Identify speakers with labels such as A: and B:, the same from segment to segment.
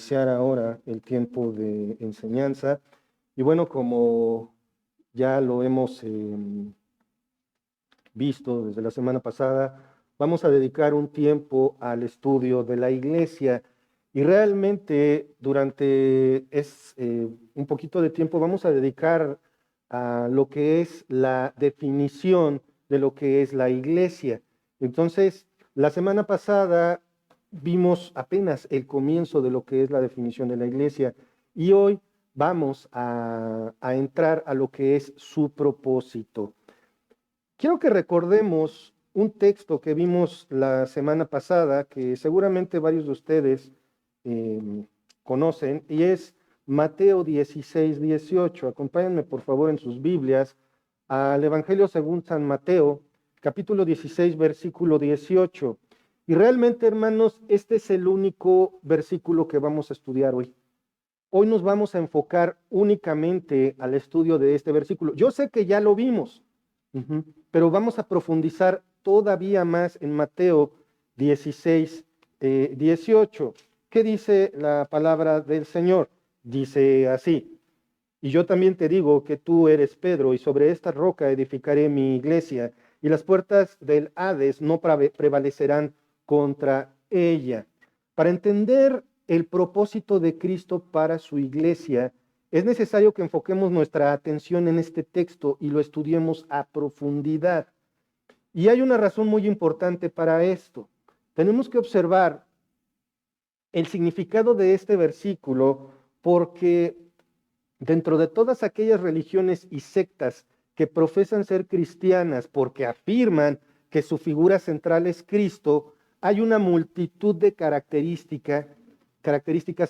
A: iniciar ahora el tiempo de enseñanza. Y bueno, como ya lo hemos visto desde la semana pasada, vamos a dedicar un tiempo al estudio de la iglesia. Y realmente durante un poquito de tiempo vamos a dedicar a lo que es la definición de lo que es la iglesia. Entonces, la semana pasada vimos apenas el comienzo de lo que es la definición de la iglesia y hoy vamos a entrar a lo que es su propósito. Quiero que recordemos un texto que vimos la semana pasada, que seguramente varios de ustedes eh, conocen, y es Mateo 16, 18. Acompáñenme por favor en sus Biblias al Evangelio según San Mateo, capítulo 16, versículo 18. Y realmente, hermanos, este es el único versículo que vamos a estudiar hoy. Hoy nos vamos a enfocar únicamente al estudio de este versículo. Yo sé que ya lo vimos, pero vamos a profundizar todavía más en Mateo 16, 18. ¿Qué dice la palabra del Señor? Dice así: y yo también te digo que tú eres Pedro, y sobre esta roca edificaré mi iglesia, y las puertas del Hades no prevalecerán contra ella. Para entender el propósito de Cristo para su iglesia, es necesario que enfoquemos nuestra atención en este texto y lo estudiemos a profundidad. Y hay una razón muy importante para esto. Tenemos que observar el significado de este versículo porque dentro de todas aquellas religiones y sectas que profesan ser cristianas porque afirman que su figura central es Cristo, hay una multitud de características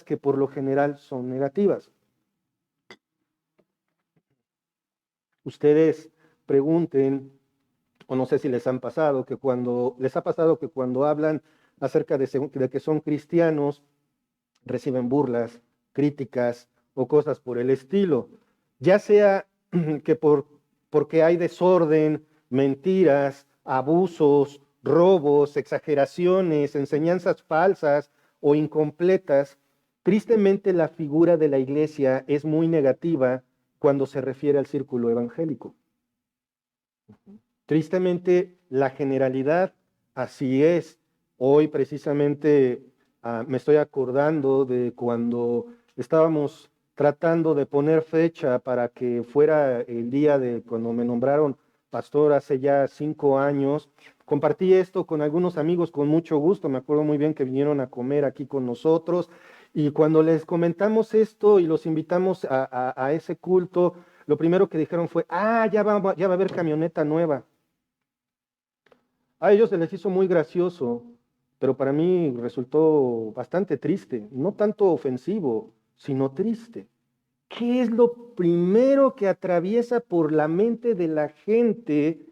A: que por lo general son negativas. Ustedes pregunten, o no sé si les ha pasado que cuando hablan acerca de que son cristianos, reciben burlas, críticas o cosas por el estilo, ya sea que porque hay desorden, mentiras, abusos, robos, exageraciones, enseñanzas falsas o incompletas. Tristemente, la figura de la iglesia es muy negativa cuando se refiere al círculo evangélico. Tristemente, la generalidad así es. Hoy precisamente me estoy acordando de cuando estábamos tratando de poner fecha para que fuera el día de cuando me nombraron pastor hace ya 5 años. Compartí esto con algunos amigos con mucho gusto. Me acuerdo muy bien que vinieron a comer aquí con nosotros. Y cuando les comentamos esto y los invitamos a ese culto, lo primero que dijeron fue: ya va a haber camioneta nueva. A ellos se les hizo muy gracioso, pero para mí resultó bastante triste, no tanto ofensivo, sino triste. ¿Qué es lo primero que atraviesa por la mente de la gente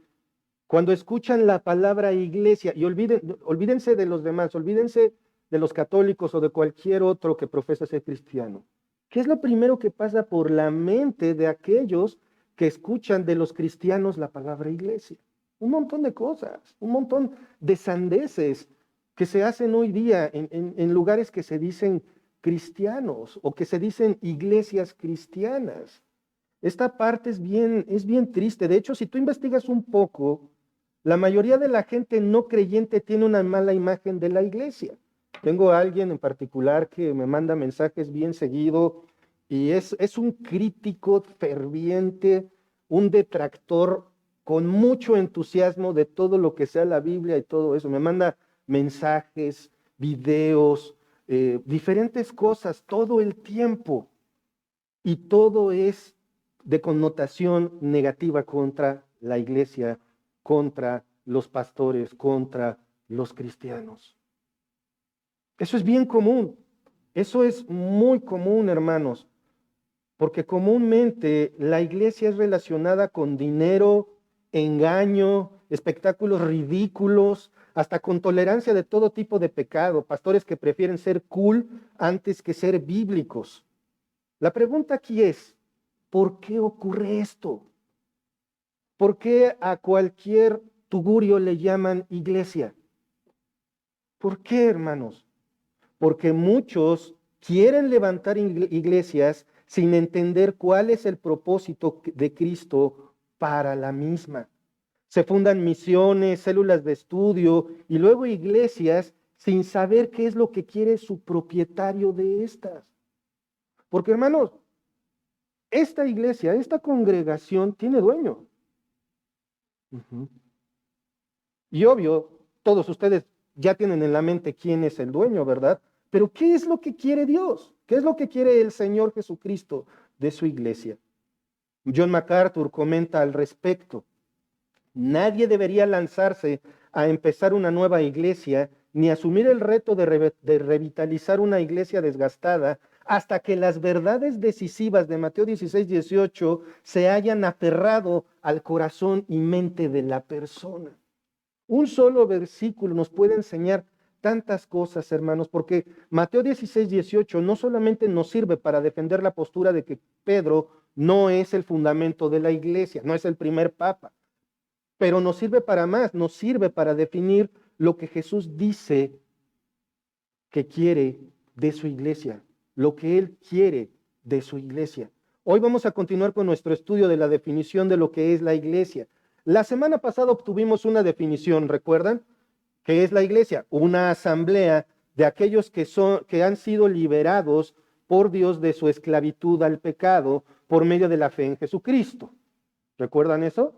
A: cuando escuchan la palabra iglesia? Y olvídense de los demás, olvídense de los católicos o de cualquier otro que profesa ser cristiano. ¿Qué es lo primero que pasa por la mente de aquellos que escuchan de los cristianos la palabra iglesia? Un montón de cosas, un montón de sandeces que se hacen hoy día en lugares que se dicen cristianos o que se dicen iglesias cristianas. Esta parte es bien triste. De hecho, si tú investigas un poco, la mayoría de la gente no creyente tiene una mala imagen de la iglesia. Tengo a alguien en particular que me manda mensajes bien seguido y es un crítico ferviente, un detractor con mucho entusiasmo de todo lo que sea la Biblia y todo eso. Me manda mensajes, videos, diferentes cosas todo el tiempo. Y todo es de connotación negativa contra la iglesia, contra los pastores, contra los cristianos. Eso es bien común. Eso es muy común, hermanos, porque comúnmente la iglesia es relacionada con dinero, engaño, espectáculos ridículos, hasta con tolerancia de todo tipo de pecado, pastores que prefieren ser cool antes que ser bíblicos. La pregunta aquí es: ¿por qué ocurre esto? ¿Por qué a cualquier tugurio le llaman iglesia? ¿Por qué, hermanos? Porque muchos quieren levantar iglesias sin entender cuál es el propósito de Cristo para la misma. Se fundan misiones, células de estudio y luego iglesias sin saber qué es lo que quiere su propietario de estas. Porque hermanos, esta iglesia, esta congregación tiene dueño. Y obvio, todos ustedes ya tienen en la mente quién es el dueño, ¿verdad? Pero ¿qué es lo que quiere Dios? ¿Qué es lo que quiere el Señor Jesucristo de su iglesia? John MacArthur comenta al respecto. Nadie debería lanzarse a empezar una nueva iglesia ni asumir el reto de revitalizar una iglesia desgastada hasta que las verdades decisivas de Mateo 16:18 se hayan aferrado al corazón y mente de la persona. Un solo versículo nos puede enseñar tantas cosas, hermanos, porque Mateo 16:18 no solamente nos sirve para defender la postura de que Pedro no es el fundamento de la iglesia, no es el primer papa, pero nos sirve para más, nos sirve para definir lo que Jesús dice que quiere de su iglesia, lo que Él quiere de su iglesia. Hoy vamos a continuar con nuestro estudio de la definición de lo que es la iglesia. La semana pasada obtuvimos una definición, ¿recuerdan? ¿Qué es la iglesia? Una asamblea de aquellos que han sido liberados por Dios de su esclavitud al pecado por medio de la fe en Jesucristo. ¿Recuerdan eso?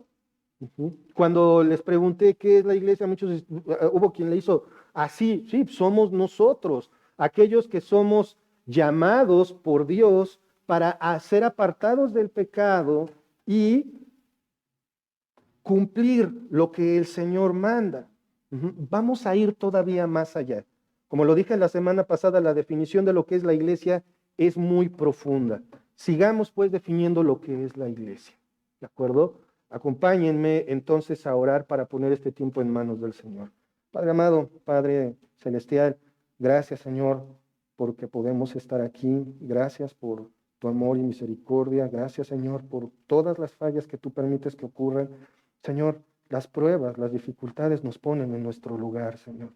A: Cuando les pregunté qué es la iglesia, muchos hubo quien le hizo así, sí, somos nosotros, aquellos que somos llamados por Dios para ser apartados del pecado y cumplir lo que el Señor manda. Vamos a ir todavía más allá. Como lo dije la semana pasada, la definición de lo que es la iglesia es muy profunda. Sigamos pues definiendo lo que es la iglesia. ¿De acuerdo? Acompáñenme entonces a orar para poner este tiempo en manos del Señor. Padre amado, Padre celestial, gracias Señor porque podemos estar aquí. Gracias por tu amor y misericordia. Gracias Señor por todas las fallas que tú permites que ocurran. Señor, las pruebas, las dificultades nos ponen en nuestro lugar, Señor.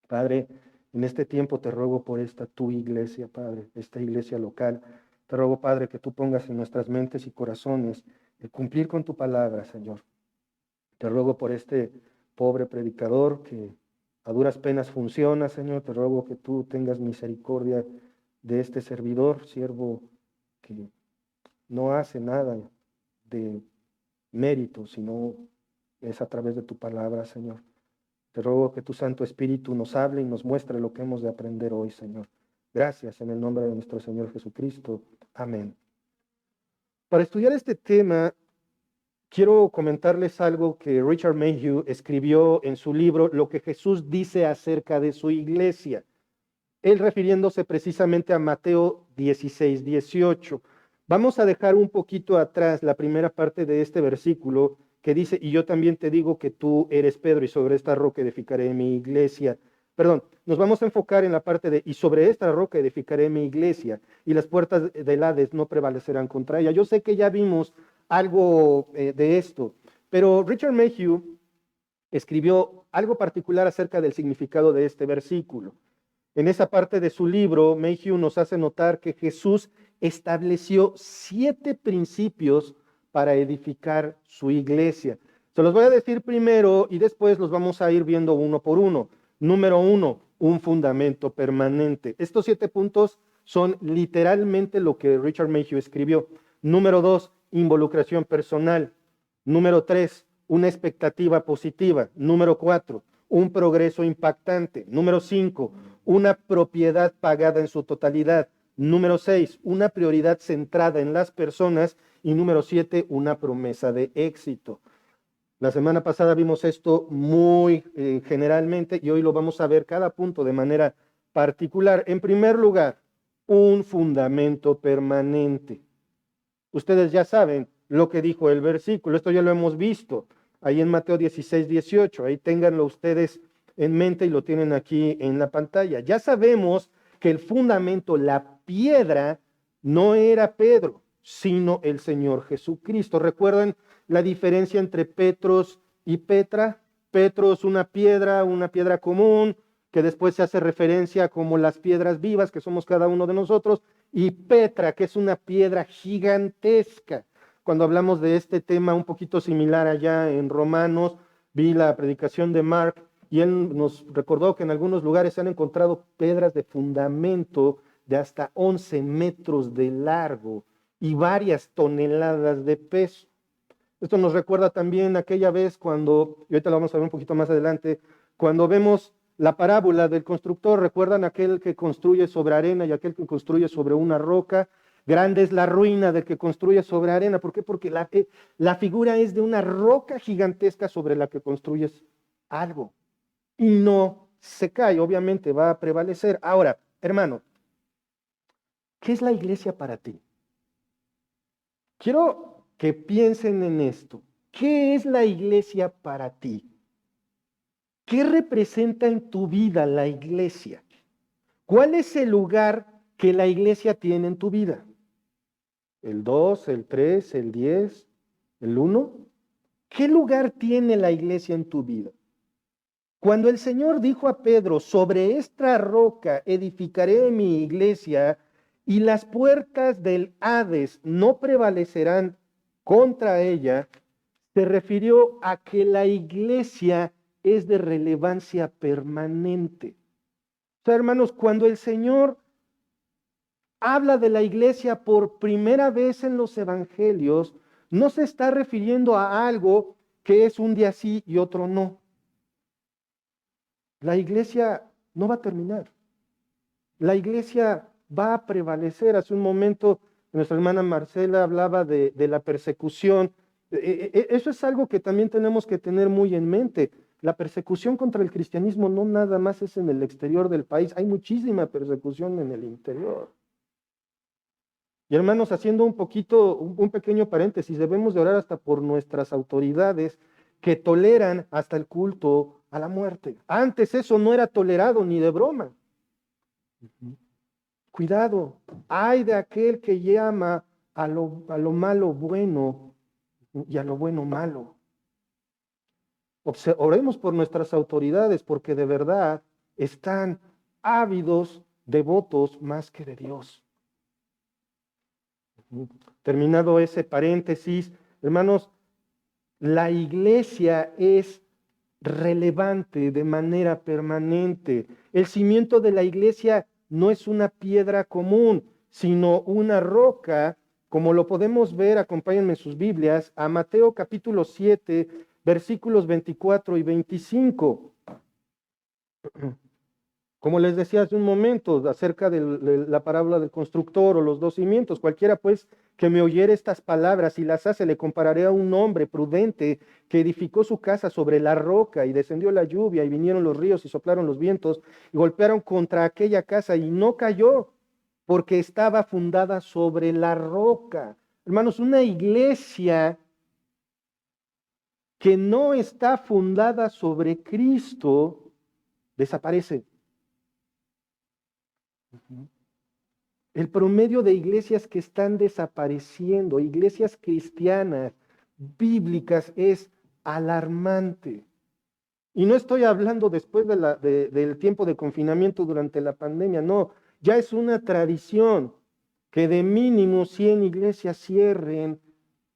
A: Padre, en este tiempo te ruego por esta tu iglesia, Padre, esta iglesia local. Te ruego, Padre, que tú pongas en nuestras mentes y corazones el cumplir con tu palabra, Señor. Te ruego por este pobre predicador que a duras penas funciona, Señor. Te ruego que tú tengas misericordia de este servidor, siervo que no hace nada de mérito, sino es a través de tu palabra, Señor. Te ruego que tu Santo Espíritu nos hable y nos muestre lo que hemos de aprender hoy, Señor. Gracias en el nombre de nuestro Señor Jesucristo. Amén. Para estudiar este tema, quiero comentarles algo que Richard Mayhew escribió en su libro, Lo que Jesús dice acerca de su iglesia. Él refiriéndose precisamente a Mateo 16:18. Vamos a dejar un poquito atrás la primera parte de este versículo que dice, y yo también te digo que tú eres Pedro y sobre esta roca edificaré mi iglesia. Perdón, nos vamos a enfocar en la parte de, y sobre esta roca edificaré mi iglesia, y las puertas del Hades no prevalecerán contra ella. Yo sé que ya vimos algo de esto, pero Richard Mayhew escribió algo particular acerca del significado de este versículo. En esa parte de su libro, Mayhew nos hace notar que Jesús estableció 7 principios para edificar su iglesia. Se los voy a decir primero y después los vamos a ir viendo uno por uno. Número 1, un fundamento permanente. Estos 7 puntos son literalmente lo que Richard Mayhew escribió. Número 2, involucración personal. Número 3, una expectativa positiva. Número 4, un progreso impactante. Número 5, una propiedad pagada en su totalidad. Número 6, una prioridad centrada en las personas. Y número 7, una promesa de éxito. La semana pasada vimos esto muy generalmente y hoy lo vamos a ver cada punto de manera particular. En primer lugar, un fundamento permanente. Ustedes ya saben lo que dijo el versículo, esto ya lo hemos visto ahí en Mateo 16:18, ahí ténganlo ustedes en mente y lo tienen aquí en la pantalla. Ya sabemos que el fundamento, la piedra, no era Pedro, sino el Señor Jesucristo. ¿Recuerdan la diferencia entre Petros y Petra? Petros una piedra común, que después se hace referencia como las piedras vivas, que somos cada uno de nosotros, y Petra, que es una piedra gigantesca. Cuando hablamos de este tema un poquito similar allá en Romanos, vi la predicación de Mark, y él nos recordó que en algunos lugares se han encontrado piedras de fundamento de hasta 11 metros de largo y varias toneladas de peso. Esto nos recuerda también aquella vez cuando, y ahorita lo vamos a ver un poquito más adelante, cuando vemos la parábola del constructor. ¿Recuerdan aquel que construye sobre arena y aquel que construye sobre una roca? Grande es la ruina del que construye sobre arena. ¿Por qué? Porque la figura es de una roca gigantesca sobre la que construyes algo. Y no se cae, obviamente va a prevalecer. Ahora, hermano, ¿qué es la iglesia para ti? Quiero que piensen en esto. ¿Qué es la iglesia para ti? ¿Qué representa en tu vida la iglesia? ¿Cuál es el lugar que la iglesia tiene en tu vida? ¿El 2, el 3, el 10, el 1? ¿Qué lugar tiene la iglesia en tu vida? Cuando el Señor dijo a Pedro, sobre esta roca edificaré mi iglesia y las puertas del Hades no prevalecerán contra ella, se refirió a que la iglesia es de relevancia permanente. O sea, hermanos, cuando el Señor habla de la iglesia por primera vez en los evangelios, no se está refiriendo a algo que es un día sí y otro no. La iglesia no va a terminar. La iglesia va a prevalecer. Hace un momento nuestra hermana Marcela hablaba de la persecución. Eso es algo que también tenemos que tener muy en mente. La persecución contra el cristianismo no nada más es en el exterior del país, hay muchísima persecución en el interior. Y hermanos, haciendo un pequeño paréntesis, debemos de orar hasta por nuestras autoridades que toleran hasta el culto a la muerte. Antes eso no era tolerado ni de broma. Cuidado, ay de aquel que llama a lo malo bueno y a lo bueno malo. Oremos por nuestras autoridades porque de verdad están ávidos, devotos más que de Dios. Terminado ese paréntesis, hermanos, la iglesia es relevante de manera permanente. El cimiento de la iglesia no es una piedra común, sino una roca, como lo podemos ver, acompáñenme en sus Biblias, a Mateo capítulo 7, versículos 24 y 25. Como les decía hace un momento acerca de la parábola del constructor o los dos cimientos, cualquiera pues que me oyere estas palabras y las hace, le compararé a un hombre prudente que edificó su casa sobre la roca y descendió la lluvia y vinieron los ríos y soplaron los vientos y golpearon contra aquella casa y no cayó porque estaba fundada sobre la roca. Hermanos, una iglesia que no está fundada sobre Cristo desaparece. El promedio de iglesias que están desapareciendo, iglesias cristianas, bíblicas, es alarmante. Y no estoy hablando después del tiempo de confinamiento durante la pandemia, no, ya es una tradición que de mínimo 100 iglesias cierren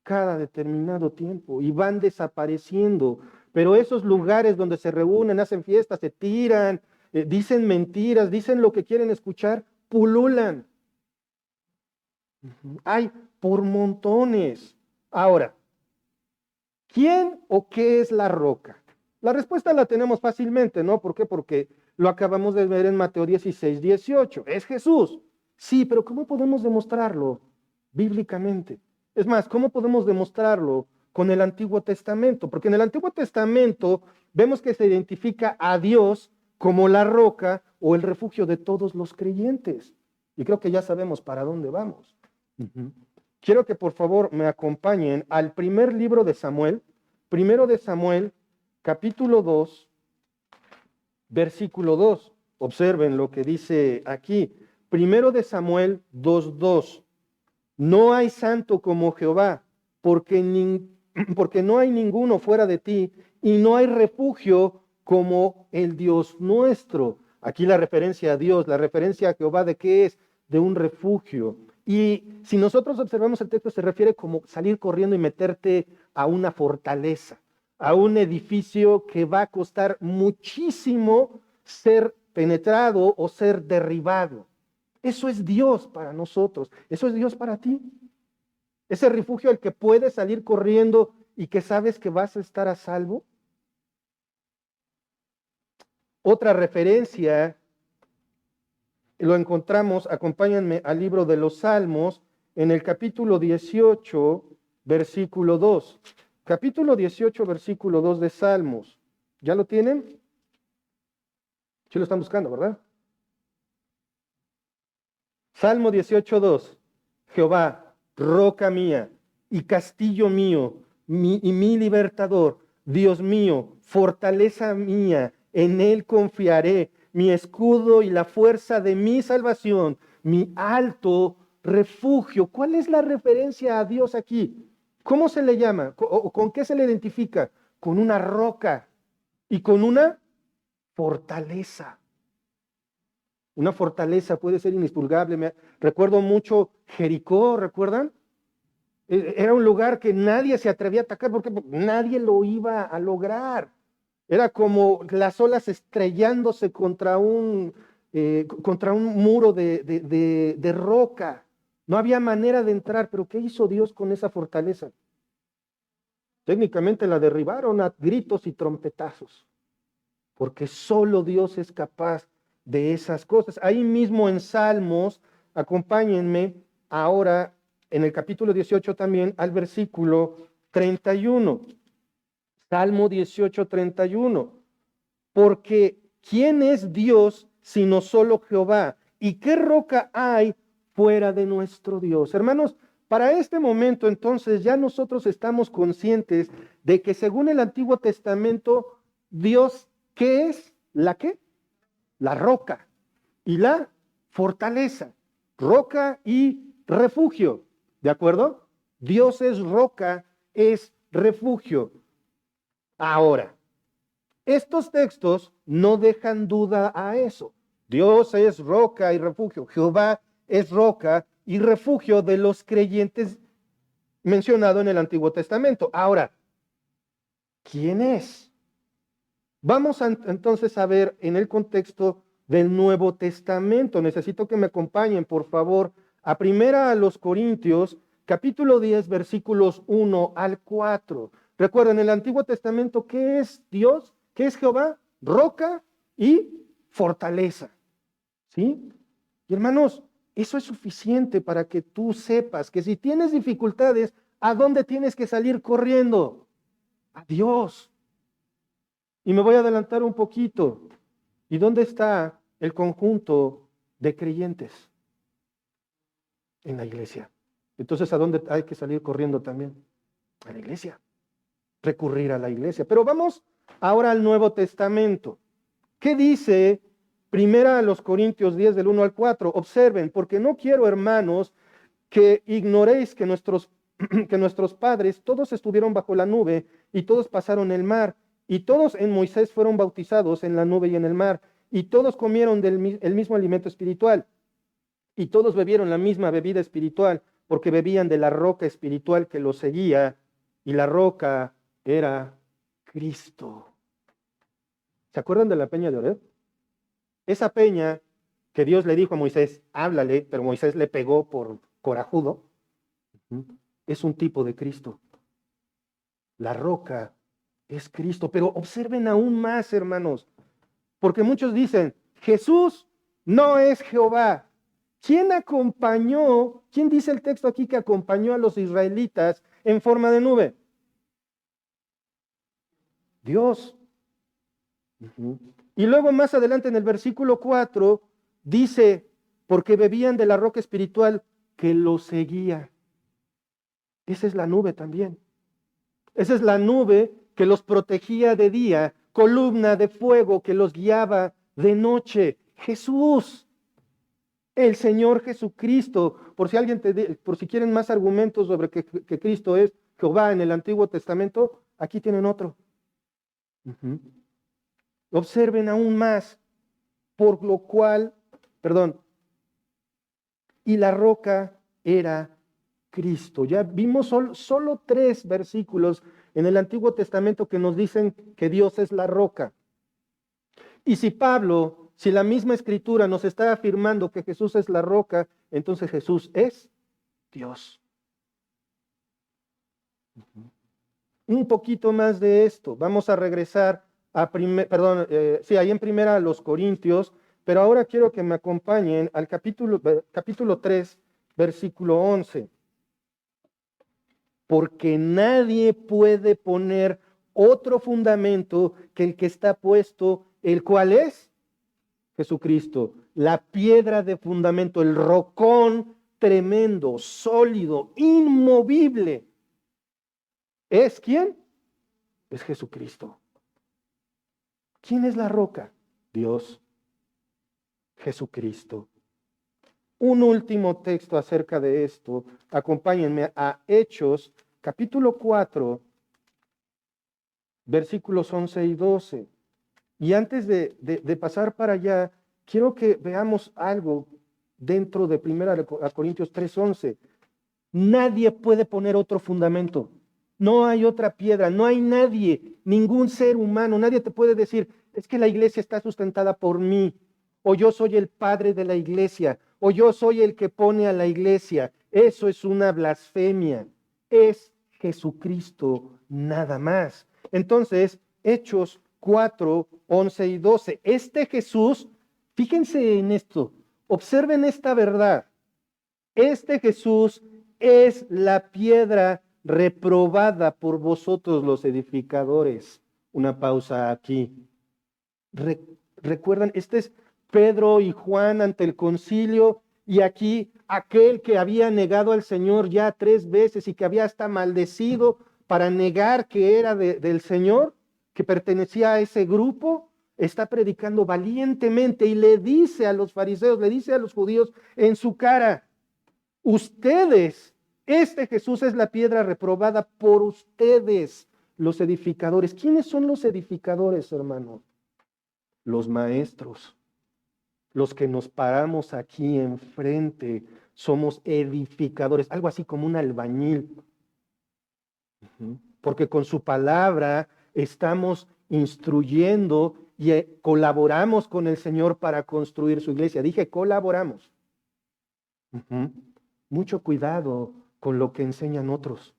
A: cada determinado tiempo y van desapareciendo. Pero esos lugares donde se reúnen, hacen fiestas, se tiran, dicen mentiras, dicen lo que quieren escuchar, pululan. Hay por montones. Ahora, ¿quién o qué es la roca? La respuesta la tenemos fácilmente, ¿no? ¿Por qué? Porque lo acabamos de ver en Mateo 16, 18. Es Jesús. Sí, pero ¿cómo podemos demostrarlo bíblicamente? Es más, ¿cómo podemos demostrarlo con el Antiguo Testamento? Porque en el Antiguo Testamento vemos que se identifica a Dios como la roca o el refugio de todos los creyentes. Y creo que ya sabemos para dónde vamos. Quiero que por favor me acompañen al primer libro de Samuel, primero de Samuel, capítulo 2, versículo 2. Observen lo que dice aquí. Primero de Samuel 2:2. No hay santo como Jehová, porque no hay ninguno fuera de ti, y no hay refugio como el Dios nuestro. Aquí la referencia a Dios, la referencia a Jehová, ¿de qué es? De un refugio. Y si nosotros observamos el texto, se refiere como salir corriendo y meterte a una fortaleza, a un edificio que va a costar muchísimo ser penetrado o ser derribado. Eso es Dios para nosotros, eso es Dios para ti. Ese refugio al que puedes salir corriendo y que sabes que vas a estar a salvo. Otra referencia lo encontramos, acompáñenme al libro de los Salmos, en el capítulo 18, versículo 2. Capítulo 18, versículo 2 de Salmos. ¿Ya lo tienen? Sí lo están buscando, ¿verdad? Salmo 18, 2. Jehová, roca mía y castillo mío, y mi libertador, Dios mío, fortaleza mía, en él confiaré, mi escudo y la fuerza de mi salvación, mi alto refugio. ¿Cuál es la referencia a Dios aquí? ¿Cómo se le llama? ¿Con qué se le identifica? Con una roca y con una fortaleza. Una fortaleza puede ser inexpugnable. Recuerdo mucho Jericó, ¿recuerdan? Era un lugar que nadie se atrevía a atacar porque nadie lo iba a lograr. Era como las olas estrellándose contra un muro de roca. No había manera de entrar, pero ¿qué hizo Dios con esa fortaleza? Técnicamente la derribaron a gritos y trompetazos, porque solo Dios es capaz de esas cosas. Ahí mismo en Salmos, acompáñenme ahora en el capítulo 18 también al versículo 31. Salmo 18, 31. Porque ¿quién es Dios sino solo Jehová? ¿Y qué roca hay fuera de nuestro Dios? Hermanos, para este momento entonces ya nosotros estamos conscientes de que según el Antiguo Testamento, Dios, ¿qué es? ¿La qué? La roca y la fortaleza. Roca y refugio. ¿De acuerdo? Dios es roca, es refugio. Ahora, estos textos no dejan duda a eso. Dios es roca y refugio. Jehová es roca y refugio de los creyentes mencionado en el Antiguo Testamento. Ahora, ¿quién es? Vamos entonces a ver en el contexto del Nuevo Testamento. Necesito que me acompañen, por favor, a primera a los Corintios, capítulo 10, versículos 1 al 4. Recuerden, en el Antiguo Testamento, ¿qué es Dios? ¿Qué es Jehová? Roca y fortaleza. ¿Sí? Y hermanos, eso es suficiente para que tú sepas que si tienes dificultades, ¿a dónde tienes que salir corriendo? A Dios. Y me voy a adelantar un poquito. ¿Y dónde está el conjunto de creyentes? En la iglesia. Entonces, ¿a dónde hay que salir corriendo también? A la iglesia. Recurrir a la iglesia. Pero vamos ahora al Nuevo Testamento. ¿Qué dice primera a los Corintios 10 del 1 al 4? Observen, porque no quiero, hermanos, que ignoréis que que nuestros padres todos estuvieron bajo la nube y todos pasaron el mar. Y todos en Moisés fueron bautizados en la nube y en el mar, y todos comieron el mismo alimento espiritual, y todos bebieron la misma bebida espiritual, porque bebían de la roca espiritual que los seguía, y la roca era Cristo. ¿Se acuerdan de la peña de Oreb? Esa peña que Dios le dijo a Moisés, háblale, pero Moisés le pegó por corajudo, es un tipo de Cristo. La roca es Cristo. Pero observen aún más, hermanos, porque muchos dicen, Jesús no es Jehová. ¿Quién acompañó? ¿Quién dice el texto aquí que acompañó a los israelitas en forma de nube? Dios. Y luego más adelante en el versículo 4 dice, porque bebían de la roca espiritual que los seguía. Esa es la nube también. Esa es la nube que los protegía de día, columna de fuego que los guiaba de noche. Jesús, el Señor Jesucristo. Por si por si quieren más argumentos sobre que Cristo es Jehová en el Antiguo Testamento, aquí tienen otro. Observen aún más. por lo cual, perdón, y la roca era Cristo. Ya vimos solo 3 versículos en el Antiguo Testamento que nos dicen que Dios es la roca. Y si la misma escritura nos está afirmando que Jesús es la roca, entonces Jesús es Dios. Un poquito más de esto. Vamos a regresar ahí en primera a los Corintios, pero ahora quiero que me acompañen al capítulo 3, versículo 11. Porque nadie puede poner otro fundamento que el que está puesto, el cual es Jesucristo, la piedra de fundamento, el rocón tremendo, sólido, inmovible. ¿Es quién? Es Jesucristo. ¿Quién es la roca? Dios, Jesucristo. Un último texto acerca de esto. Acompáñenme a Hechos, capítulo 4, versículos 11 y 12. Y antes de pasar para allá, quiero que veamos algo dentro de 1 Corintios 3:11. Nadie puede poner otro fundamento. No hay otra piedra, no hay nadie, ningún ser humano, nadie te puede decir, es que la iglesia está sustentada por mí, o yo soy el padre de la iglesia, o yo soy el que pone a la iglesia. Eso es una blasfemia. Es Jesucristo nada más. Entonces, Hechos 4, 11 y 12. Este Jesús, fíjense en esto, observen esta verdad. Este Jesús es la piedra reprobada por vosotros los edificadores. Una pausa aquí. Recuerdan, este es Pedro y Juan ante el concilio, y aquí aquel que había negado al Señor ya 3 veces y que había hasta maldecido para negar que era del Señor, que pertenecía a ese grupo, está predicando valientemente y le dice a los fariseos, le dice a los judíos en su cara, ustedes, este Jesús es la piedra reprobada por ustedes, los edificadores. ¿Quiénes son los edificadores, hermano? Los maestros, los que nos paramos aquí enfrente, somos edificadores, algo así como un albañil. Porque con su palabra estamos instruyendo y colaboramos con el Señor para construir su iglesia. Dije, colaboramos. Mucho cuidado con lo que enseñan otros.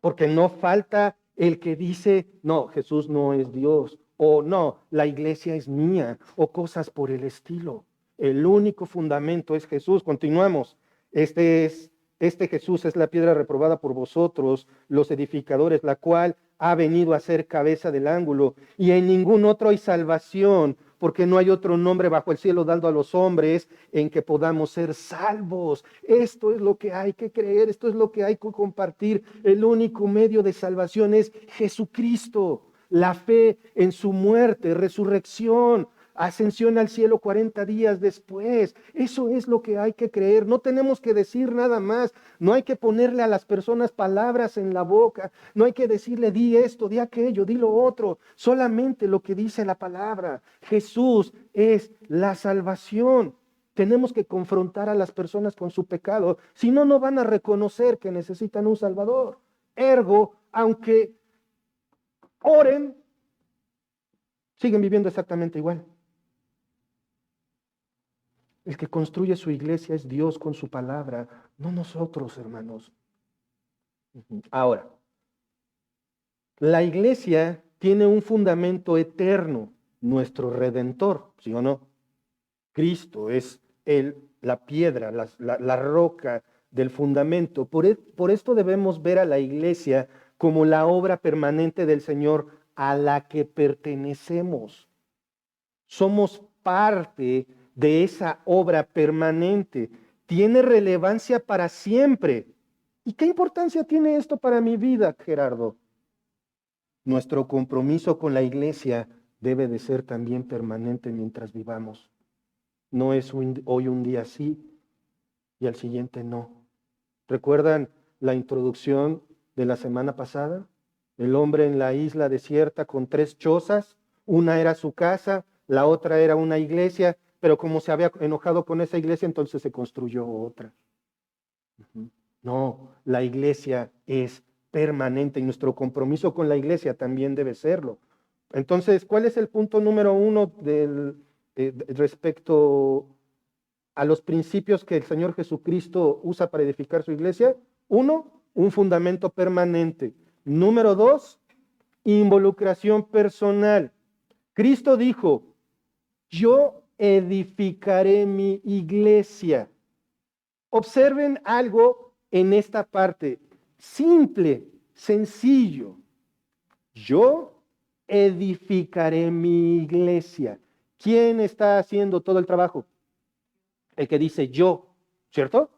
A: Porque no falta el que dice, no, Jesús no es Dios, o no, la iglesia es mía, o cosas por el estilo. El único fundamento es Jesús. Continuamos. Este Jesús es la piedra reprobada por vosotros, los edificadores, la cual ha venido a ser cabeza del ángulo, y en ningún otro hay salvación, porque no hay otro nombre bajo el cielo dado a los hombres en que podamos ser salvos. Esto es lo que hay que creer, esto es lo que hay que compartir. El único medio de salvación es Jesucristo, la fe en su muerte, resurrección, ascensión al cielo 40 días después. Eso es lo que hay que creer. No tenemos que decir nada más. No hay que ponerle a las personas palabras en la boca. No hay que decirle, di esto, di aquello, di lo otro. Solamente lo que dice la palabra. Jesús es la salvación. Tenemos que confrontar a las personas con su pecado. Si no, no van a reconocer que necesitan un Salvador. Ergo, aunque oren, siguen viviendo exactamente igual. El que construye su iglesia es Dios con su palabra, no nosotros, hermanos. Ahora, la iglesia tiene un fundamento eterno, nuestro Redentor, ¿sí o no? Cristo es la piedra, la roca del fundamento. Por esto debemos ver a la iglesia como la obra permanente del Señor a la que pertenecemos. Somos parte de esa obra permanente. Tiene relevancia para siempre. ¿Y qué importancia tiene esto para mi vida, Gerardo? Nuestro compromiso con la iglesia debe de ser también permanente mientras vivamos. No es hoy un día sí y al siguiente no. ¿Recuerdan la introducción de la semana pasada? El hombre en la isla desierta con 3 chozas. Una era su casa, la otra era una iglesia, pero como se había enojado con esa iglesia, entonces se construyó otra. No, la iglesia es permanente y nuestro compromiso con la iglesia también debe serlo. Entonces, ¿cuál es el punto número uno respecto a los principios que el Señor Jesucristo usa para edificar su iglesia? Uno, un fundamento permanente. Número dos, involucración personal. Cristo dijo, yo edificaré mi iglesia. Observen algo en esta parte, simple, sencillo. Yo edificaré mi iglesia. ¿Quién está haciendo todo el trabajo? El que dice yo, ¿cierto?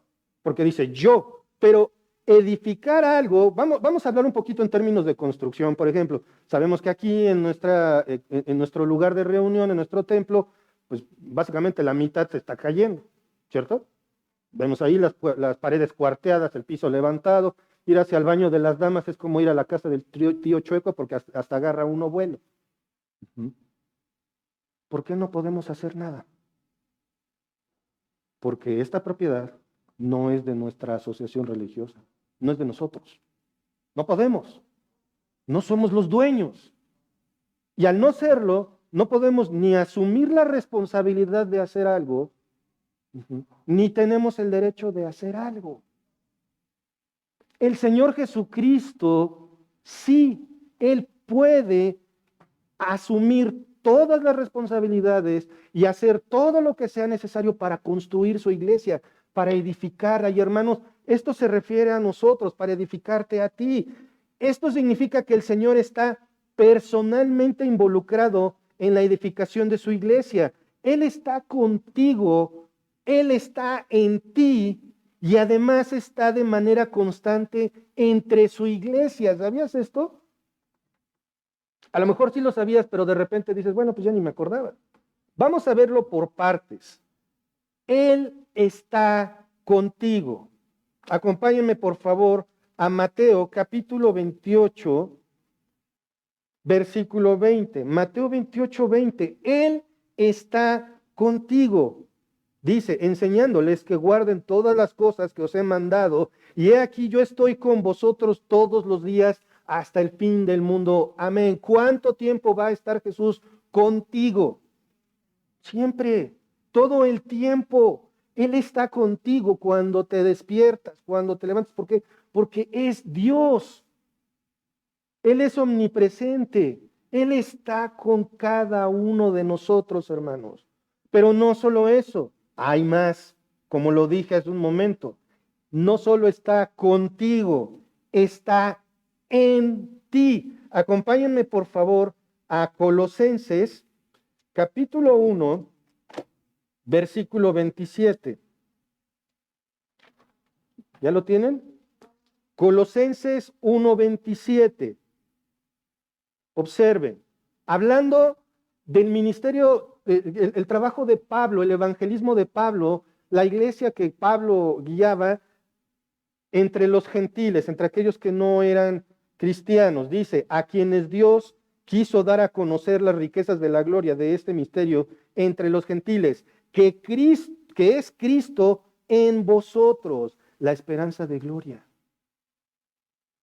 A: Porque dice yo, pero edificar algo, vamos a hablar un poquito en términos de construcción, por ejemplo. Sabemos que aquí en nuestro lugar de reunión, en nuestro templo, pues básicamente la mitad se está cayendo, ¿cierto? Vemos ahí las paredes cuarteadas, el piso levantado. Ir hacia el baño de las damas es como ir a la casa del tío Chueco porque hasta agarra uno vuelo. ¿Por qué no podemos hacer nada? Porque esta propiedad no es de nuestra asociación religiosa, no es de nosotros. No podemos, no somos los dueños. Y al no serlo, no podemos ni asumir la responsabilidad de hacer algo, ni tenemos el derecho de hacer algo. El Señor Jesucristo, sí, Él puede asumir todas las responsabilidades y hacer todo lo que sea necesario para construir su iglesia, para edificarla. Y hermanos, esto se refiere a nosotros, para edificarte a ti. Esto significa que el Señor está personalmente involucrado en la edificación de su iglesia. Él está contigo, Él está en ti y además está de manera constante entre su iglesia. ¿Sabías esto? A lo mejor sí lo sabías, pero de repente dices, bueno, pues ya ni me acordaba. Vamos a verlo por partes. Él está contigo. Acompáñenme, por favor, a Mateo capítulo 28, versículo 20. Mateo 28, 20. Él está contigo. Dice, enseñándoles que guarden todas las cosas que os he mandado, y he aquí yo estoy con vosotros todos los días hasta el fin del mundo. Amén. ¿Cuánto tiempo va a estar Jesús contigo? Siempre, todo el tiempo. Él está contigo cuando te despiertas, cuando te levantas. ¿Por qué? Porque es Dios. Él es omnipresente. Él está con cada uno de nosotros, hermanos. Pero no solo eso, hay más. Como lo dije hace un momento, no solo está contigo, está en ti. Acompáñenme, por favor, a Colosenses, capítulo 1, versículo 27. ¿Ya lo tienen? Colosenses 1, 27. Observen, hablando del ministerio, el trabajo de Pablo, el evangelismo de Pablo, la iglesia que Pablo guiaba entre los gentiles, entre aquellos que no eran cristianos. Dice, a quienes Dios quiso dar a conocer las riquezas de la gloria de este misterio entre los gentiles, que es Cristo en vosotros, la esperanza de gloria.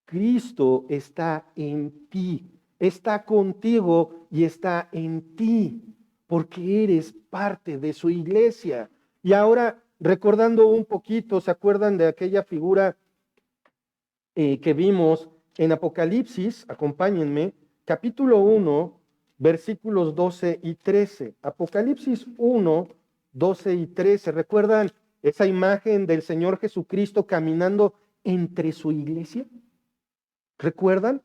A: Cristo está en ti, está contigo y está en ti, porque eres parte de su iglesia. Y ahora, recordando un poquito, ¿se acuerdan de aquella figura que vimos en Apocalipsis? Acompáñenme, capítulo 1, versículos 12 y 13. Apocalipsis 1, 12 y 13. ¿Recuerdan esa imagen del Señor Jesucristo caminando entre su iglesia? ¿Recuerdan?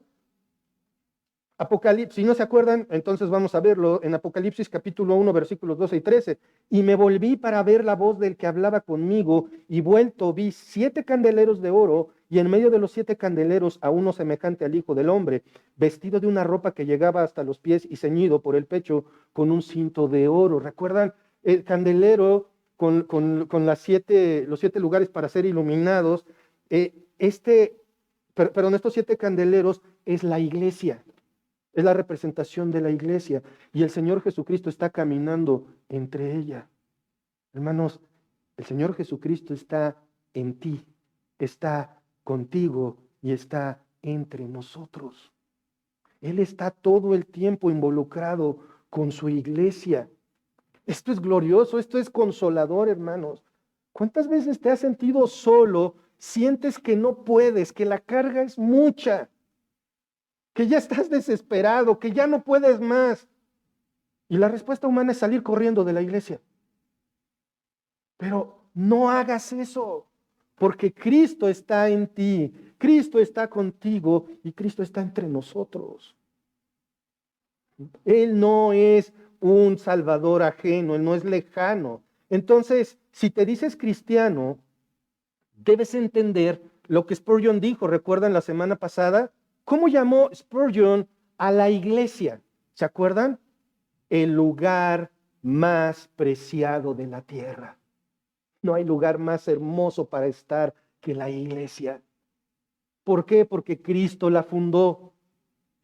A: Apocalipsis, si no se acuerdan, entonces vamos a verlo en Apocalipsis capítulo 1, versículos 12 y 13. Y me volví para ver la voz del que hablaba conmigo, y vuelto vi 7 candeleros de oro, y en medio de los 7 candeleros a uno semejante al Hijo del Hombre, vestido de una ropa que llegaba hasta los pies y ceñido por el pecho con un cinto de oro. ¿Recuerdan? El candelero con los 7 lugares para ser iluminados. Estos 7 candeleros es la iglesia. Es la representación de la iglesia y el Señor Jesucristo está caminando entre ella. Hermanos, el Señor Jesucristo está en ti, está contigo y está entre nosotros. Él está todo el tiempo involucrado con su iglesia. Esto es glorioso, esto es consolador, hermanos. ¿Cuántas veces te has sentido solo, sientes que no puedes, que la carga es mucha, que ya estás desesperado, que ya no puedes más? Y la respuesta humana es salir corriendo de la iglesia. Pero no hagas eso, porque Cristo está en ti, Cristo está contigo y Cristo está entre nosotros. Él no es un salvador ajeno, Él no es lejano. Entonces, si te dices cristiano, debes entender lo que Spurgeon dijo. ¿Recuerdan la semana pasada? ¿Cómo llamó Spurgeon a la iglesia? ¿Se acuerdan? El lugar más preciado de la tierra. No hay lugar más hermoso para estar que la iglesia. ¿Por qué? Porque Cristo la fundó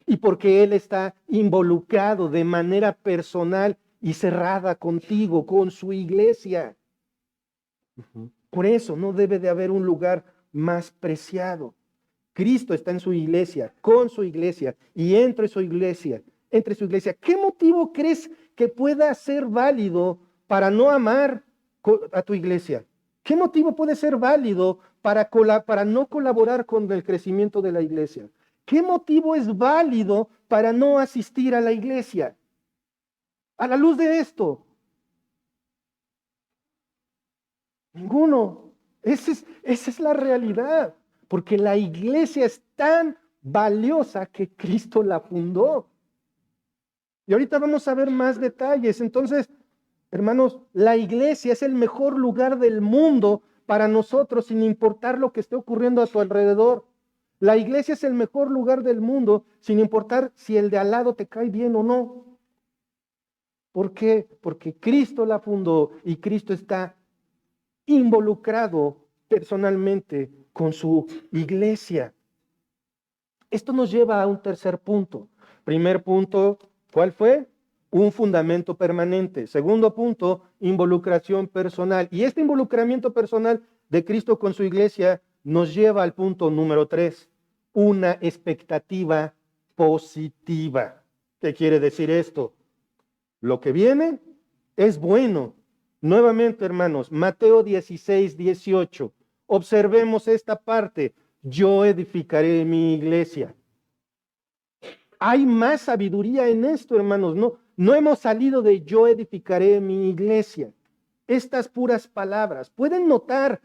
A: y porque Él está involucrado de manera personal y cerrada contigo, con su iglesia. Por eso no debe de haber un lugar más preciado. Cristo está en su iglesia, con su iglesia y entre su iglesia. ¿Qué motivo crees que pueda ser válido para no amar a tu iglesia? ¿Qué motivo puede ser válido para no colaborar con el crecimiento de la iglesia? ¿Qué motivo es válido para no asistir a la iglesia? A la luz de esto, ninguno. Esa es la realidad, porque la iglesia es tan valiosa que Cristo la fundó. Y ahorita vamos a ver más detalles. Entonces, hermanos, la iglesia es el mejor lugar del mundo para nosotros, sin importar lo que esté ocurriendo a tu alrededor. La iglesia es el mejor lugar del mundo, sin importar si el de al lado te cae bien o no. ¿Por qué? Porque Cristo la fundó y Cristo está involucrado personalmente con su iglesia. Esto nos lleva a un tercer punto. Primer punto, ¿cuál fue? Un fundamento permanente. Segundo punto, involucración personal. Y este involucramiento personal de Cristo con su iglesia nos lleva al punto número 3, una expectativa positiva. ¿Qué quiere decir esto? Lo que viene es bueno. Nuevamente, hermanos, Mateo 16, 18. Observemos esta parte. Yo edificaré mi iglesia. Hay más sabiduría en esto, hermanos. No hemos salido de yo edificaré mi iglesia. Estas puras palabras. ¿Pueden notar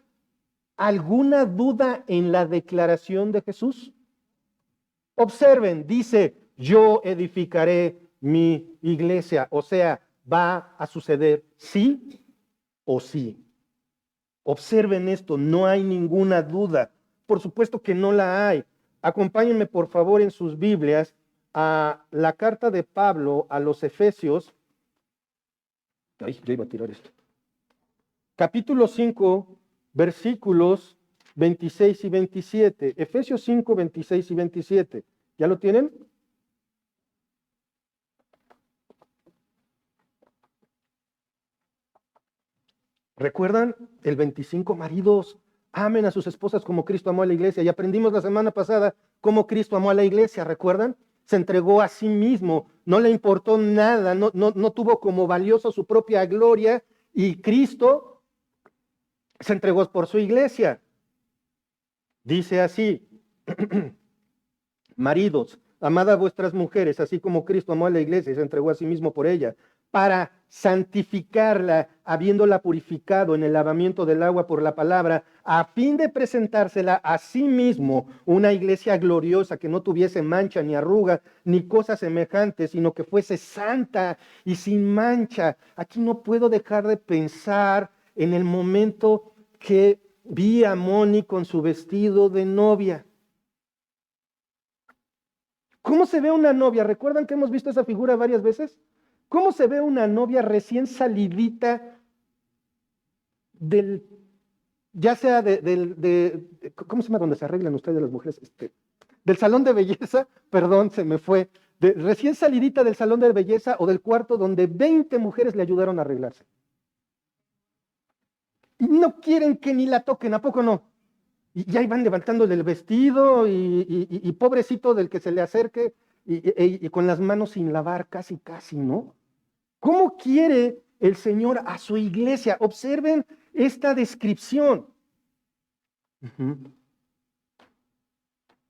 A: alguna duda en la declaración de Jesús? Observen, dice, yo edificaré mi iglesia. O sea, va a suceder sí o sí. Observen esto, no hay ninguna duda. Por supuesto que no la hay. Acompáñenme, por favor, en sus Biblias a la carta de Pablo a los Efesios. Ay, ya iba a tirar esto. Capítulo 5, versículos 26 y 27. Efesios 5, 26 y 27. ¿Ya lo tienen? ¿Recuerdan? El 25, maridos, amen a sus esposas como Cristo amó a la iglesia. Y aprendimos la semana pasada cómo Cristo amó a la iglesia, ¿recuerdan? Se entregó a sí mismo, no le importó nada, no tuvo como valioso su propia gloria y Cristo se entregó por su iglesia. Dice así, maridos, amad a vuestras mujeres, así como Cristo amó a la iglesia y se entregó a sí mismo por ella, para santificarla, habiéndola purificado en el lavamiento del agua por la palabra, a fin de presentársela a sí mismo una iglesia gloriosa que no tuviese mancha ni arruga ni cosas semejantes, sino que fuese santa y sin mancha. Aquí no puedo dejar de pensar en el momento que vi a Moni con su vestido de novia. ¿Cómo se ve una novia? ¿Recuerdan que hemos visto esa figura varias veces? ¿Cómo se ve una novia recién salidita ya sea ¿cómo se llama donde se arreglan ustedes las mujeres? Del salón de belleza, perdón, se me fue, recién salidita del salón de belleza o del cuarto donde 20 mujeres le ayudaron a arreglarse. Y no quieren que ni la toquen, ¿a poco no? Y ahí van levantándole el vestido y pobrecito del que se le acerque y con las manos sin lavar, casi, ¿no? ¿Cómo quiere el Señor a su iglesia? Observen esta descripción.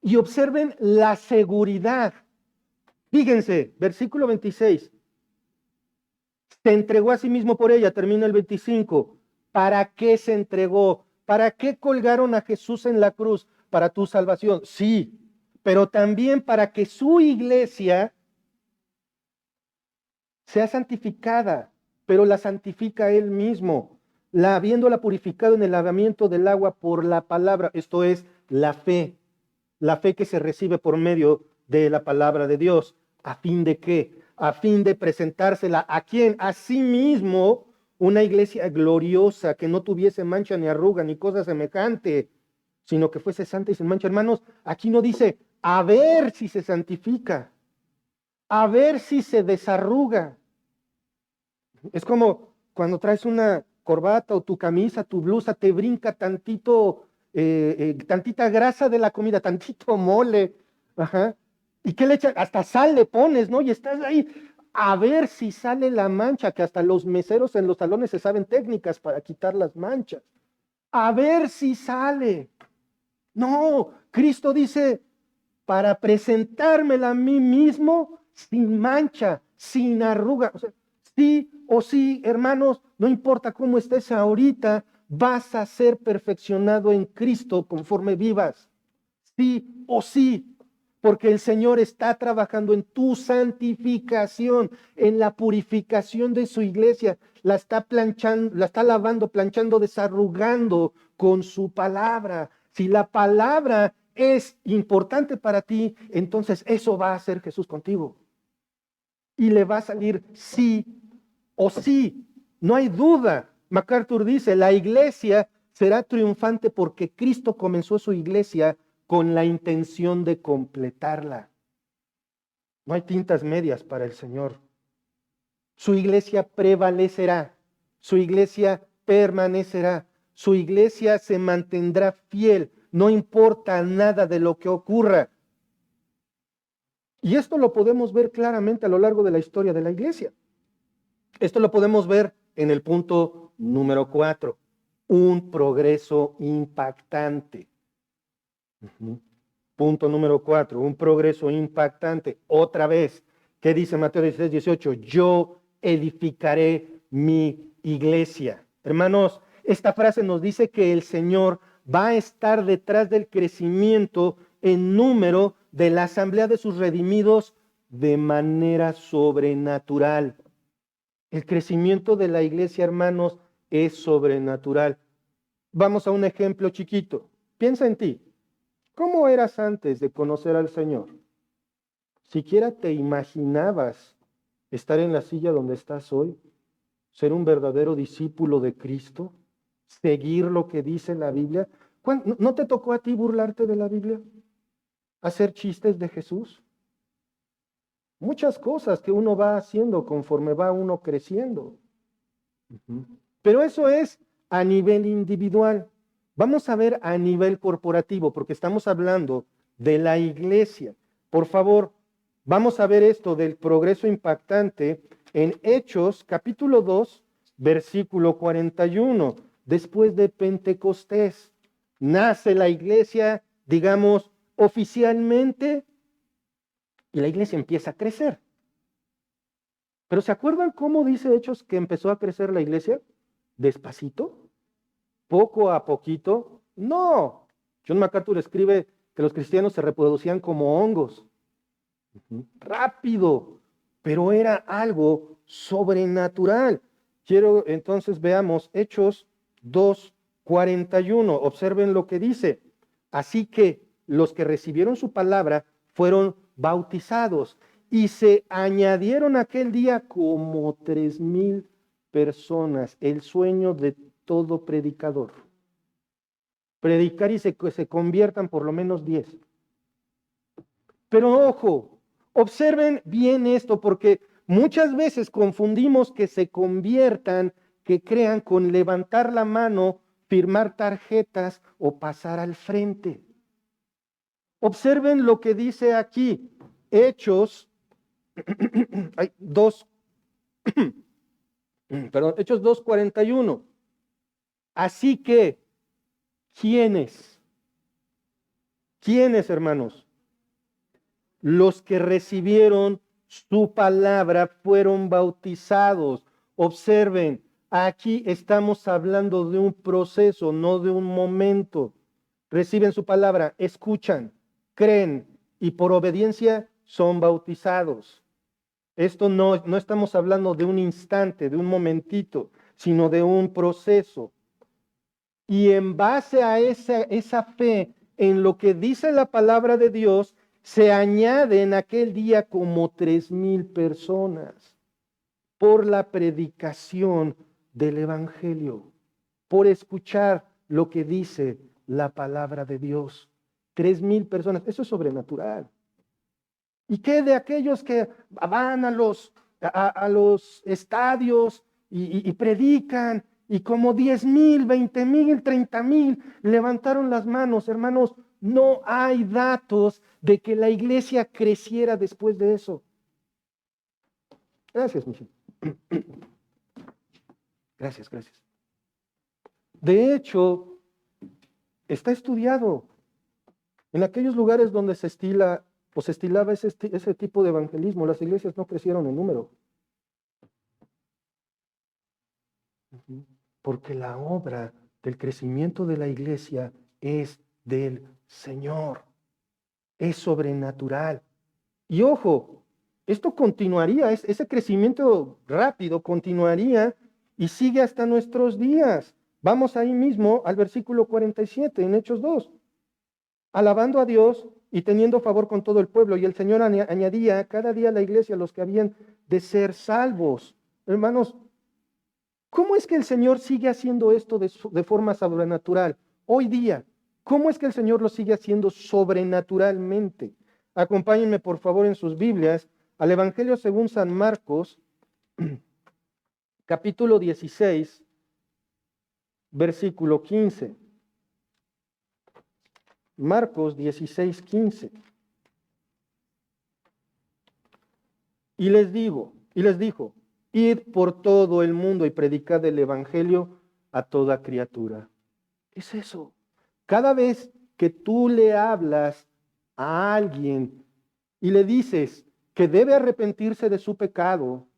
A: Y observen la seguridad. Fíjense, versículo 26. Se entregó a sí mismo por ella, termina el 25. ¿Para qué se entregó? ¿Para qué colgaron a Jesús en la cruz? Para tu salvación, sí, pero también para que su iglesia sea santificada, pero la santifica Él mismo, habiéndola purificado en el lavamiento del agua por la palabra, esto es la fe que se recibe por medio de la palabra de Dios. ¿A fin de qué? A fin de presentársela a quién? A sí mismo, una iglesia gloriosa, que no tuviese mancha ni arruga ni cosa semejante, sino que fuese santa y sin mancha. Hermanos, aquí no dice a ver si se santifica, a ver si se desarruga. Es como cuando traes una corbata o tu camisa, tu blusa, te brinca tantita grasa de la comida, tantito mole, ajá. ¿Y qué le echas? Hasta sal le pones, ¿no? Y estás ahí a ver si sale la mancha, que hasta los meseros en los salones se saben técnicas para quitar las manchas. A ver si sale. No, Cristo dice, para presentármela a mí mismo sin mancha, sin arruga. O sea, sí o sí, hermanos, no importa cómo estés ahorita, vas a ser perfeccionado en Cristo conforme vivas. Sí o sí, porque el Señor está trabajando en tu santificación, en la purificación de su iglesia. La está planchando, la está lavando, planchando, desarrugando con su palabra. Si la palabra es importante para ti, entonces eso va a hacer Jesús contigo. Y le va a salir sí o sí. No hay duda. MacArthur dice, la iglesia será triunfante porque Cristo comenzó su iglesia con la intención de completarla. No hay tintas medias para el Señor. Su iglesia prevalecerá, su iglesia permanecerá, su iglesia se mantendrá fiel, no importa nada de lo que ocurra. Y esto lo podemos ver claramente a lo largo de la historia de la iglesia. Esto lo podemos ver en el punto número 4, un progreso impactante. Punto número 4, un progreso impactante. Otra vez, ¿qué dice Mateo 16, 18? Yo edificaré mi iglesia. Hermanos, esta frase nos dice que el Señor va a estar detrás del crecimiento en número de la asamblea de sus redimidos de manera sobrenatural. El crecimiento de la iglesia, hermanos, es sobrenatural. Vamos a un ejemplo chiquito. Piensa en ti. ¿Cómo eras antes de conocer al Señor? ¿Siquiera te imaginabas estar en la silla donde estás hoy? ¿Ser un verdadero discípulo de Cristo? ¿Seguir lo que dice la Biblia? ¿No te tocó a ti burlarte de la Biblia? ¿Hacer chistes de Jesús? Muchas cosas que uno va haciendo conforme va uno creciendo. Pero eso es a nivel individual. Vamos a ver a nivel corporativo, porque estamos hablando de la iglesia. Por favor, vamos a ver esto del progreso impactante en Hechos, capítulo 2, versículo 41. Después de Pentecostés, nace la iglesia, digamos, oficialmente, y la iglesia empieza a crecer. Pero ¿se acuerdan cómo dice Hechos que empezó a crecer la iglesia? ¿Despacito? ¿Poco a poquito? No. John MacArthur escribe que los cristianos se reproducían como hongos. Rápido, pero era algo sobrenatural. Quiero entonces veamos Hechos 2:41. Observen lo que dice. Así que los que recibieron su palabra fueron bautizados y se añadieron aquel día como 3,000 personas. El sueño de todo predicador. Predicar y se conviertan por lo menos 10. Pero ojo, Observen bien esto, porque muchas veces confundimos que se conviertan, que crean con levantar la mano, firmar tarjetas o pasar al frente. Observen lo que dice aquí, Hechos, hay Hechos 2:41. Así que, ¿quiénes? ¿Quiénes, hermanos? Los que recibieron su palabra fueron bautizados. Observen, aquí estamos hablando de un proceso, no de un momento. Reciben su palabra, escuchan, creen y por obediencia son bautizados. Esto no estamos hablando de un instante, de un momentito, sino de un proceso. Y en base a esa fe en lo que dice la palabra de Dios, se añaden aquel día como 3,000 personas por la predicación del Evangelio, por escuchar lo que dice la palabra de Dios. 3,000 personas, eso es sobrenatural. ¿Y qué de aquellos que van a los estadios y predican y como 10,000, 20,000, 30,000 levantaron las manos? Hermanos, no hay datos de que la iglesia creciera después de eso. Gracias, Michelle. Gracias, gracias. De hecho, está estudiado en aquellos lugares donde se estilaba ese tipo de evangelismo, las iglesias no crecieron en número. Porque la obra del crecimiento de la iglesia es del Señor, es sobrenatural. Y ojo, esto continuaría, ese crecimiento rápido continuaría y sigue hasta nuestros días. Vamos ahí mismo al versículo 47 en Hechos 2. Alabando a Dios y teniendo favor con todo el pueblo. Y el Señor añadía cada día a la iglesia los que habían de ser salvos. Hermanos, ¿cómo es que el Señor sigue haciendo esto de forma sobrenatural? Hoy día, ¿cómo es que el Señor lo sigue haciendo sobrenaturalmente? Acompáñenme por favor en sus Biblias al Evangelio según San Marcos, capítulo 16, versículo 15. Marcos 16, 15. Y les dijo, id por todo el mundo y predicad el Evangelio a toda criatura. Es eso. Cada vez que tú le hablas a alguien y le dices que debe arrepentirse de su pecado,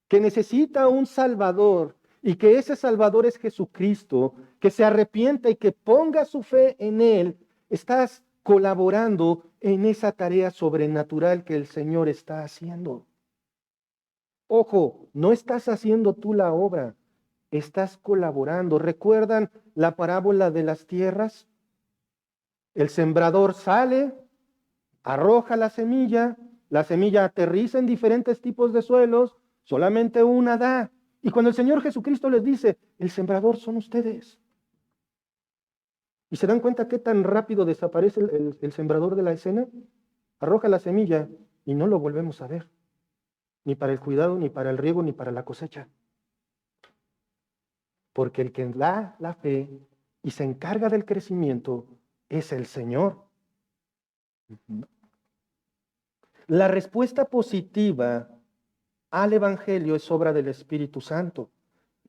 A: que necesita un Salvador y que ese Salvador es Jesucristo, que se arrepienta y que ponga su fe en Él, estás colaborando en esa tarea sobrenatural que el Señor está haciendo. Ojo, no estás haciendo tú la obra, estás colaborando. ¿Recuerdan la parábola de las tierras? El sembrador sale, arroja la semilla aterriza en diferentes tipos de suelos, solamente una da. Y cuando el Señor Jesucristo les dice, el sembrador son ustedes. ¿Y se dan cuenta qué tan rápido desaparece el sembrador de la escena? Arroja la semilla y no lo volvemos a ver. Ni para el cuidado, ni para el riego, ni para la cosecha. Porque el que da la fe y se encarga del crecimiento es el Señor. La respuesta positiva al Evangelio es obra del Espíritu Santo.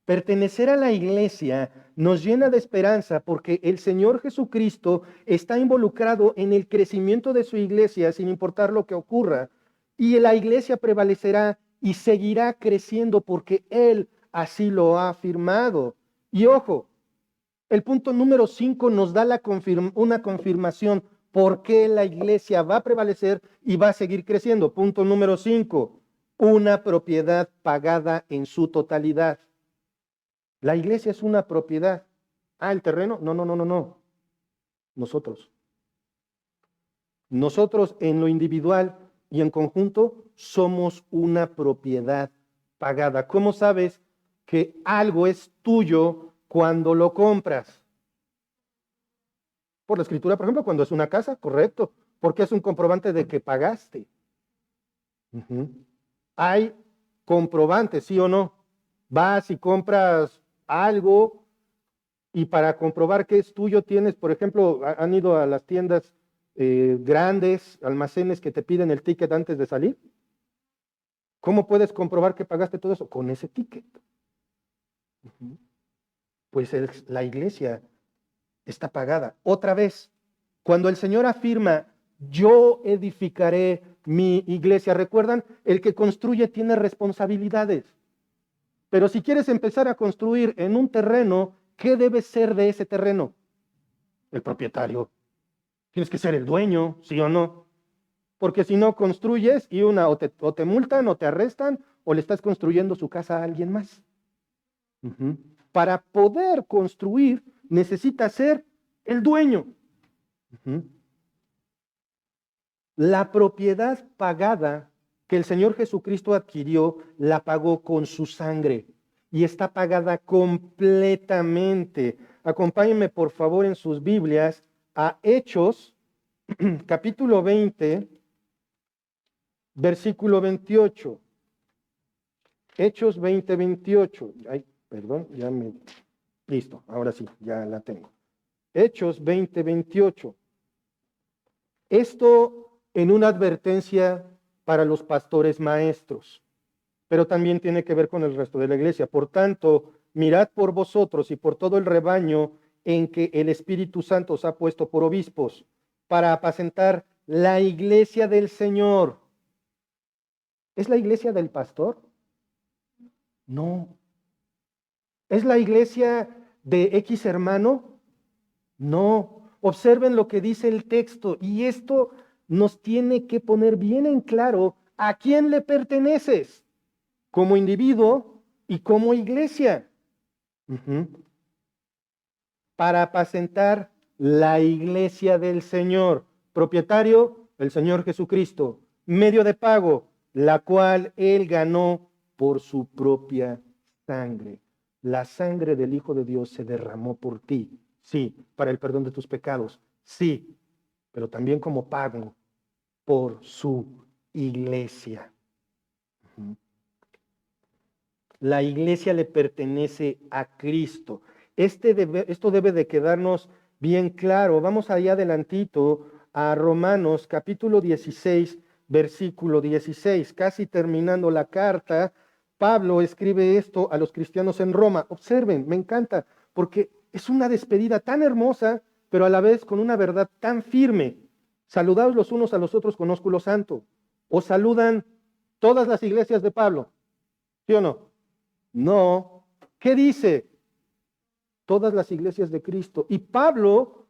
A: Pertenecer a la iglesia nos llena de esperanza porque el Señor Jesucristo está involucrado en el crecimiento de su iglesia sin importar lo que ocurra. Y la iglesia prevalecerá y seguirá creciendo porque Él así lo ha afirmado. Y ojo, el punto número 5 nos da una confirmación por qué la iglesia va a prevalecer y va a seguir creciendo. Punto número 5, una propiedad pagada en su totalidad. La iglesia es una propiedad. Ah, ¿el terreno? No. Nosotros. Nosotros en lo individual y en conjunto somos una propiedad pagada. ¿Cómo sabes que algo es tuyo cuando lo compras? Por la escritura, por ejemplo, cuando es una casa, correcto, porque es un comprobante de que pagaste. Ujú. Hay comprobantes, ¿sí o no? Vas y compras algo y para comprobar que es tuyo tienes, por ejemplo, han ido a las tiendas grandes, almacenes que te piden el ticket antes de salir. ¿Cómo puedes comprobar que pagaste todo eso? Con ese ticket. Ujú. Pues la iglesia está pagada. Otra vez, cuando el Señor afirma, yo edificaré mi iglesia, ¿recuerdan? El que construye tiene responsabilidades. Pero si quieres empezar a construir en un terreno, ¿qué debe ser de ese terreno? El propietario. Tienes que ser el dueño, ¿sí o no? Porque si no construyes y o te multan o te arrestan o le estás construyendo su casa a alguien más. Ujú. Para poder construir necesitas ser el dueño. Ujú. La propiedad pagada que el Señor Jesucristo adquirió, la pagó con su sangre y está pagada completamente. Acompáñenme por favor en sus Biblias a Hechos, capítulo 20, versículo 28. Hechos 20, 28. Ay, perdón, Listo, ahora sí, ya la tengo. Hechos 20, 28. Esto en una advertencia para los pastores maestros, pero también tiene que ver con el resto de la iglesia. Por tanto, mirad por vosotros y por todo el rebaño en que el Espíritu Santo os ha puesto por obispos, para apacentar la iglesia del Señor. ¿Es la iglesia del pastor? No. ¿Es la iglesia de X hermano? No. Observen lo que dice el texto y esto nos tiene que poner bien en claro a quién le perteneces como individuo y como iglesia. Ujú. Para apacentar la iglesia del Señor. Propietario, el Señor Jesucristo. Medio de pago, la cual Él ganó por su propia sangre. La sangre del Hijo de Dios se derramó por ti. Sí, para el perdón de tus pecados. Sí, pero también como pago por su iglesia. Ujú. La iglesia le pertenece a Cristo. Esto debe de quedarnos bien claro. Vamos allá adelantito a Romanos capítulo 16, versículo 16. Casi terminando la carta, Pablo escribe esto a los cristianos en Roma. Observen, me encanta, porque es una despedida tan hermosa, pero a la vez con una verdad tan firme. Saludaos los unos a los otros con ósculo santo. ¿Os saludan todas las iglesias de Pablo? ¿Sí o no? No. ¿Qué dice? Todas las iglesias de Cristo. Y Pablo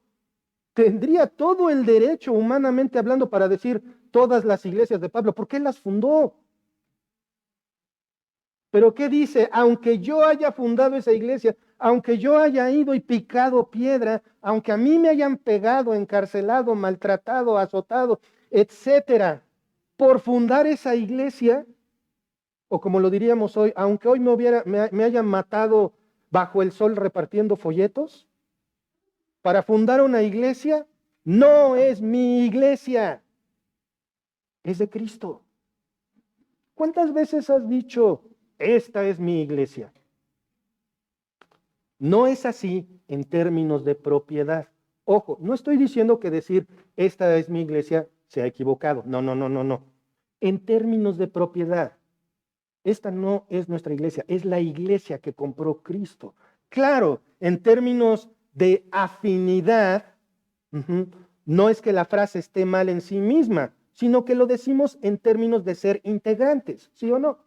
A: tendría todo el derecho, humanamente hablando, para decir todas las iglesias de Pablo, porque él las fundó. Pero ¿qué dice? Aunque yo haya fundado esa iglesia, aunque yo haya ido y picado piedra, aunque a mí me hayan pegado, encarcelado, maltratado, azotado, etcétera, por fundar esa iglesia, o como lo diríamos hoy, aunque hoy me hayan matado bajo el sol repartiendo folletos, para fundar una iglesia, no es mi iglesia, es de Cristo. ¿Cuántas veces has dicho, esta es mi iglesia? No es así en términos de propiedad. Ojo, no estoy diciendo que decir, esta es mi iglesia, se ha equivocado. No, no, no, no, no. En términos de propiedad. Esta no es nuestra iglesia, es la iglesia que compró Cristo. Claro, en términos de afinidad, no es que la frase esté mal en sí misma, sino que lo decimos en términos de ser integrantes, ¿sí o no?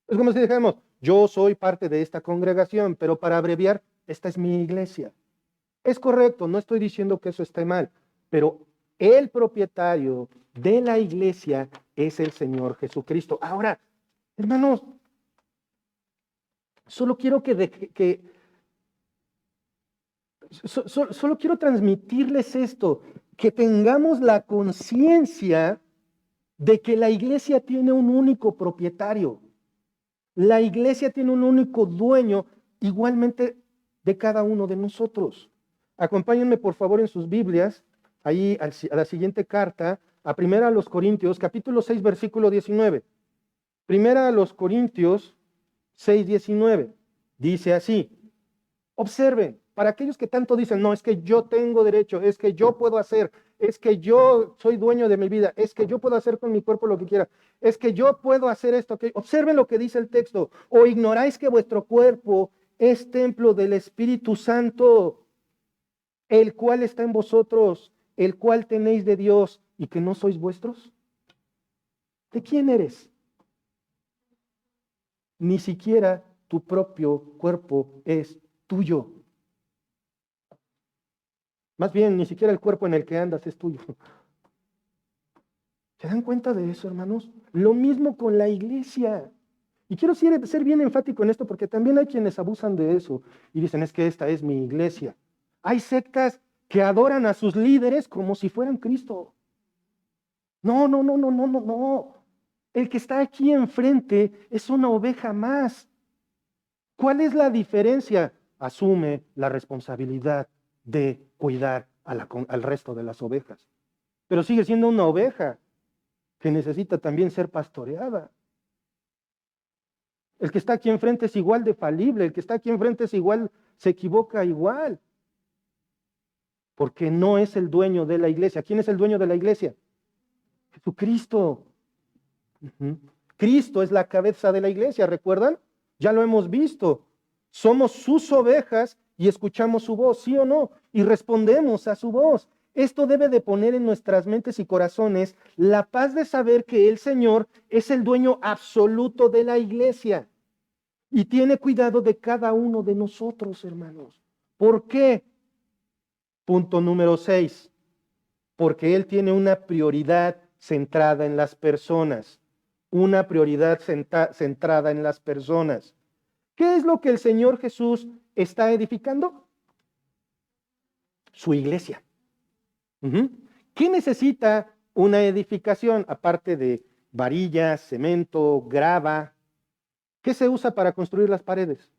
A: Es como si dijéramos, yo soy parte de esta congregación, pero para abreviar, esta es mi iglesia. Es correcto, no estoy diciendo que eso esté mal, pero el propietario de la iglesia es el Señor Jesucristo. Ahora, hermanos, solo quiero solo quiero transmitirles esto, que tengamos la conciencia de que la iglesia tiene un único propietario. La iglesia tiene un único dueño, igualmente de cada uno de nosotros. Acompáñenme por favor en sus Biblias, ahí a la siguiente carta, a Primera a los Corintios, capítulo 6, versículo 19. Primera a los Corintios 6, 19. Dice así, observen, para aquellos que tanto dicen, no, es que yo tengo derecho, es que yo puedo hacer, es que yo soy dueño de mi vida, es que yo puedo hacer con mi cuerpo lo que quiera, es que yo puedo hacer esto, que observen lo que dice el texto, o ignoráis que vuestro cuerpo es templo del Espíritu Santo, el cual está en vosotros, el cual tenéis de Dios y que no sois vuestros. ¿De quién eres? Ni siquiera tu propio cuerpo es tuyo. Más bien, ni siquiera el cuerpo en el que andas es tuyo. ¿Se dan cuenta de eso, hermanos? Lo mismo con la iglesia. Y quiero ser bien enfático en esto porque también hay quienes abusan de eso y dicen, es que esta es mi iglesia. Hay sectas que adoran a sus líderes como si fueran Cristo. No, no, no, no, no, no, no. El que está aquí enfrente es una oveja más. ¿Cuál es la diferencia? Asume la responsabilidad de cuidar al resto de las ovejas. Pero sigue siendo una oveja que necesita también ser pastoreada. El que está aquí enfrente es igual de falible, el que está aquí enfrente es igual, se equivoca igual. Porque no es el dueño de la iglesia. ¿Quién es el dueño de la iglesia? Jesucristo. Cristo es la cabeza de la iglesia, ¿recuerdan? Ya lo hemos visto. Somos sus ovejas y escuchamos su voz, ¿sí o no? Y respondemos a su voz. Esto debe de poner en nuestras mentes y corazones la paz de saber que el Señor es el dueño absoluto de la iglesia y tiene cuidado de cada uno de nosotros, hermanos. ¿Por qué? Punto número 6. Porque Él tiene una prioridad centrada en las personas. Una prioridad centrada en las personas. ¿Qué es lo que el Señor Jesús está edificando? Su iglesia. ¿Qué necesita una edificación aparte de varillas, cemento, grava? ¿Qué se usa para construir las paredes?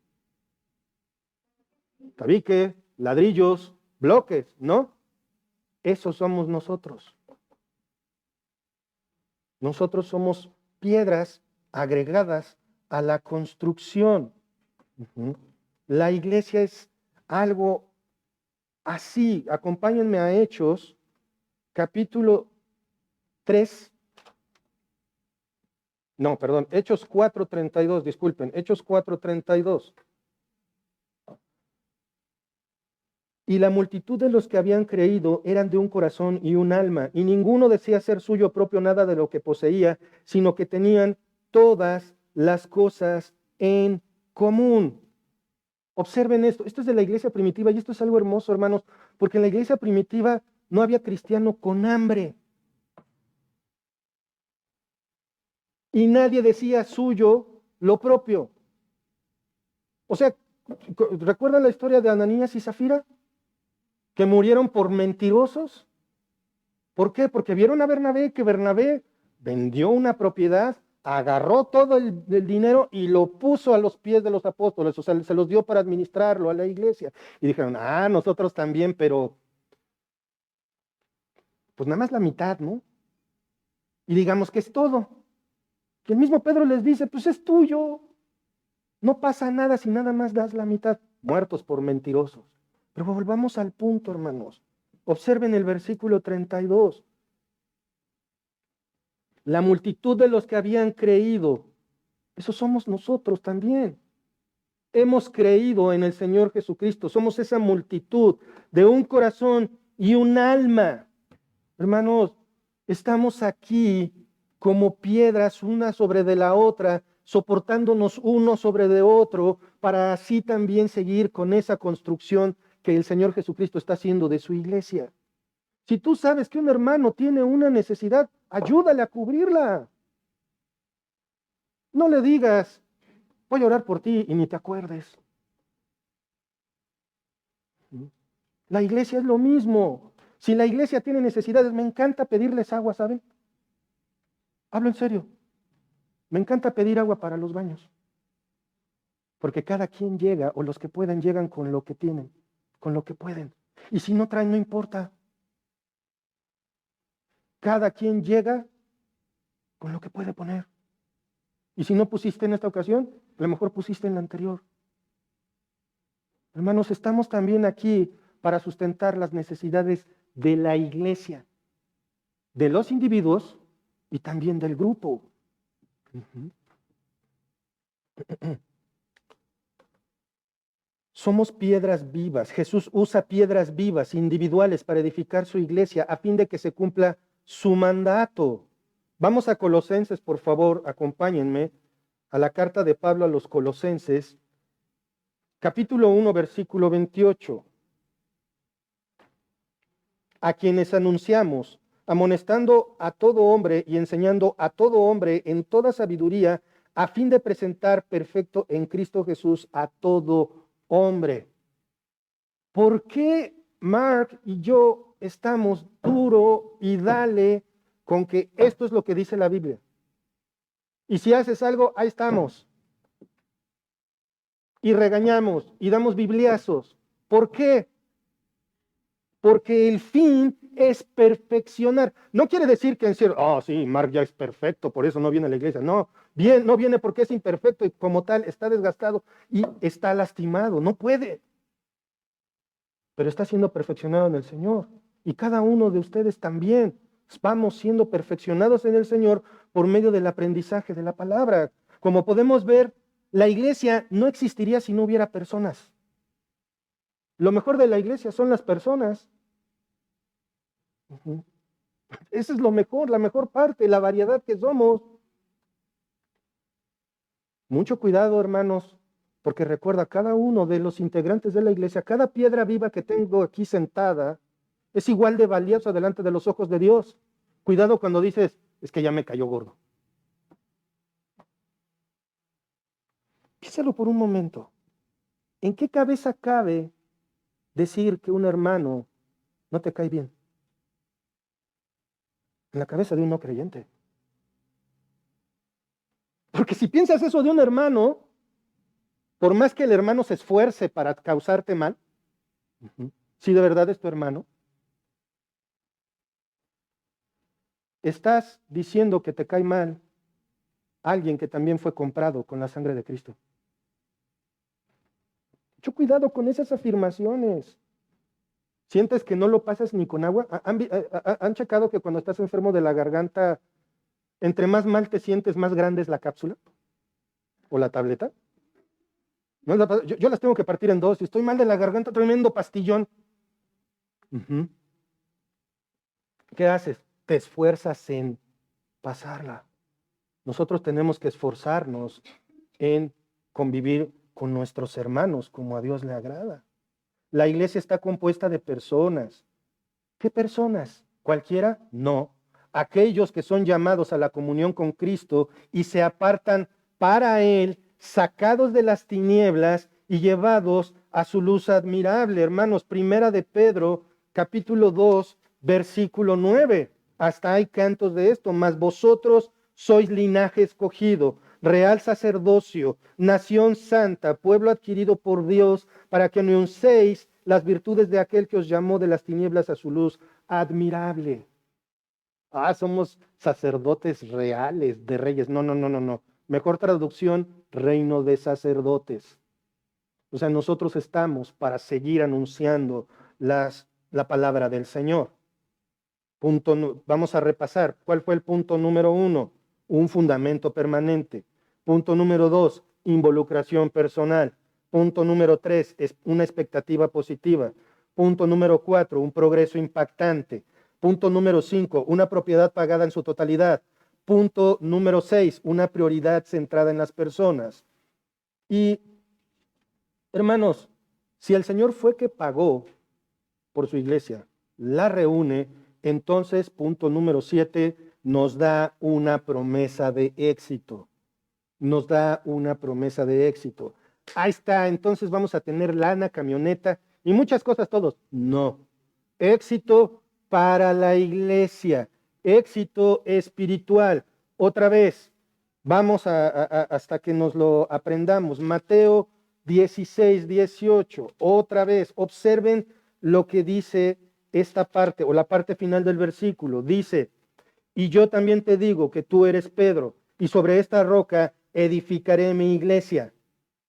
A: Tabique, ladrillos, bloques, ¿no? Eso somos nosotros. Nosotros somos piedras agregadas a la construcción. La iglesia es algo así. Acompáñenme a Hechos, capítulo 3. No, perdón, Hechos 4:32, disculpen, Hechos 4:32. Y la multitud de los que habían creído eran de un corazón y un alma, y ninguno decía ser suyo propio nada de lo que poseía, sino que tenían todas las cosas en común. Observen esto es de la iglesia primitiva y esto es algo hermoso, hermanos, porque en la iglesia primitiva no había cristiano con hambre. Y nadie decía suyo lo propio. O sea, ¿recuerdan la historia de Ananías y Zafira? Que murieron por mentirosos. ¿Por qué? Porque vieron a Bernabé, que Bernabé vendió una propiedad, agarró todo el dinero y lo puso a los pies de los apóstoles, o sea, se los dio para administrarlo a la iglesia. Y dijeron, nosotros también, pero pues nada más la mitad, ¿no? Y digamos que es todo. Y el mismo Pedro les dice, pues es tuyo. No pasa nada si nada más das la mitad. Muertos por mentirosos. Pero volvamos al punto, hermanos. Observen el versículo 32. La multitud de los que habían creído, eso somos nosotros también. Hemos creído en el Señor Jesucristo. Somos esa multitud de un corazón y un alma. Hermanos, estamos aquí como piedras una sobre de la otra, soportándonos uno sobre de otro, para así también seguir con esa construcción que el Señor Jesucristo está haciendo de su iglesia. Si tú sabes que un hermano tiene una necesidad, ayúdale a cubrirla. No le digas, voy a orar por ti y ni te acuerdes. La iglesia es lo mismo. Si la iglesia tiene necesidades, me encanta pedirles agua, ¿saben? Hablo en serio. Me encanta pedir agua para los baños. Porque cada quien llega, o los que pueden, llegan con lo que tienen, con lo que pueden. Y si no traen, no importa. cada quien llega con lo que puede poner. Y si no pusiste en esta ocasión, a lo mejor pusiste en la anterior. Hermanos, estamos también aquí para sustentar las necesidades de la iglesia, de los individuos y también del grupo. Somos piedras vivas. Jesús usa piedras vivas, individuales, para edificar su iglesia a fin de que se cumpla su mandato. Vamos a Colosenses, por favor, acompáñenme a la carta de Pablo a los Colosenses, capítulo 1, versículo 28. A quienes anunciamos, amonestando a todo hombre y enseñando a todo hombre en toda sabiduría, a fin de presentar perfecto en Cristo Jesús a todo hombre. ¿Por qué Mark y yo estamos duro y dale con que esto es lo que dice la Biblia? Y si haces algo, ahí estamos. Y regañamos y damos bibliazos. ¿Por qué? Porque el fin es perfeccionar. No quiere decir que en cierto, sí, Mark ya es perfecto, por eso no viene a la iglesia. No, bien, no viene porque es imperfecto y como tal está desgastado y está lastimado. No puede. Pero está siendo perfeccionado en el Señor. Y cada uno de ustedes también. Vamos siendo perfeccionados en el Señor por medio del aprendizaje de la palabra. Como podemos ver, la iglesia no existiría si no hubiera personas. Lo mejor de la iglesia son las personas. Eso es lo mejor, la mejor parte, la variedad que somos. Mucho cuidado, hermanos, porque recuerda, cada uno de los integrantes de la iglesia, cada piedra viva que tengo aquí sentada, es igual de valiosa delante de los ojos de Dios. Cuidado cuando dices, es que ya me cayó gordo. Piénsalo por un momento. ¿En qué cabeza cabe decir que un hermano no te cae bien? En la cabeza de un no creyente. Porque si piensas eso de un hermano, por más que el hermano se esfuerce para causarte mal, si de verdad es tu hermano, estás diciendo que te cae mal alguien que también fue comprado con la sangre de Cristo. Mucho cuidado con esas afirmaciones. ¿Sientes que no lo pasas ni con agua? ¿Han checado que cuando estás enfermo de la garganta, entre más mal te sientes, más grande es la cápsula? ¿O la tableta? No, yo las tengo que partir en dos. Si estoy mal de la garganta, tremendo pastillón. ¿Qué haces? Te esfuerzas en pasarla. Nosotros tenemos que esforzarnos en convivir con nuestros hermanos como a Dios le agrada. La iglesia está compuesta de personas. ¿Qué personas? ¿Cualquiera? No. Aquellos que son llamados a la comunión con Cristo y se apartan para Él, sacados de las tinieblas y llevados a su luz admirable. Hermanos, primera de Pedro, capítulo 2, versículo 9. Hasta hay cantos de esto. Mas vosotros sois linaje escogido, real sacerdocio, nación santa, pueblo adquirido por Dios, para que anunciéis las virtudes de aquel que os llamó de las tinieblas a su luz admirable. Somos sacerdotes reales, de reyes. No. Mejor traducción, reino de sacerdotes. O sea, nosotros estamos para seguir anunciando la palabra del Señor. Vamos a repasar. ¿Cuál fue el punto número 1? Un fundamento permanente. Punto número 2, involucración personal. Punto número 3, es una expectativa positiva. Punto número 4, un progreso impactante. Punto número 5, una propiedad pagada en su totalidad. Punto número 6, una prioridad centrada en las personas. Y, hermanos, si el Señor fue que pagó por su iglesia, la reúne, entonces, punto número 7, nos da una promesa de éxito. Nos da una promesa de éxito. Ahí está, entonces vamos a tener lana, camioneta y muchas cosas todos. No. Éxito para la iglesia. Éxito espiritual. Otra vez, vamos hasta que nos lo aprendamos. Mateo 16, 18. Otra vez, observen lo que dice esta parte o la parte final del versículo. Dice, Y yo también te digo que tú eres Pedro, y sobre esta roca edificaré mi iglesia,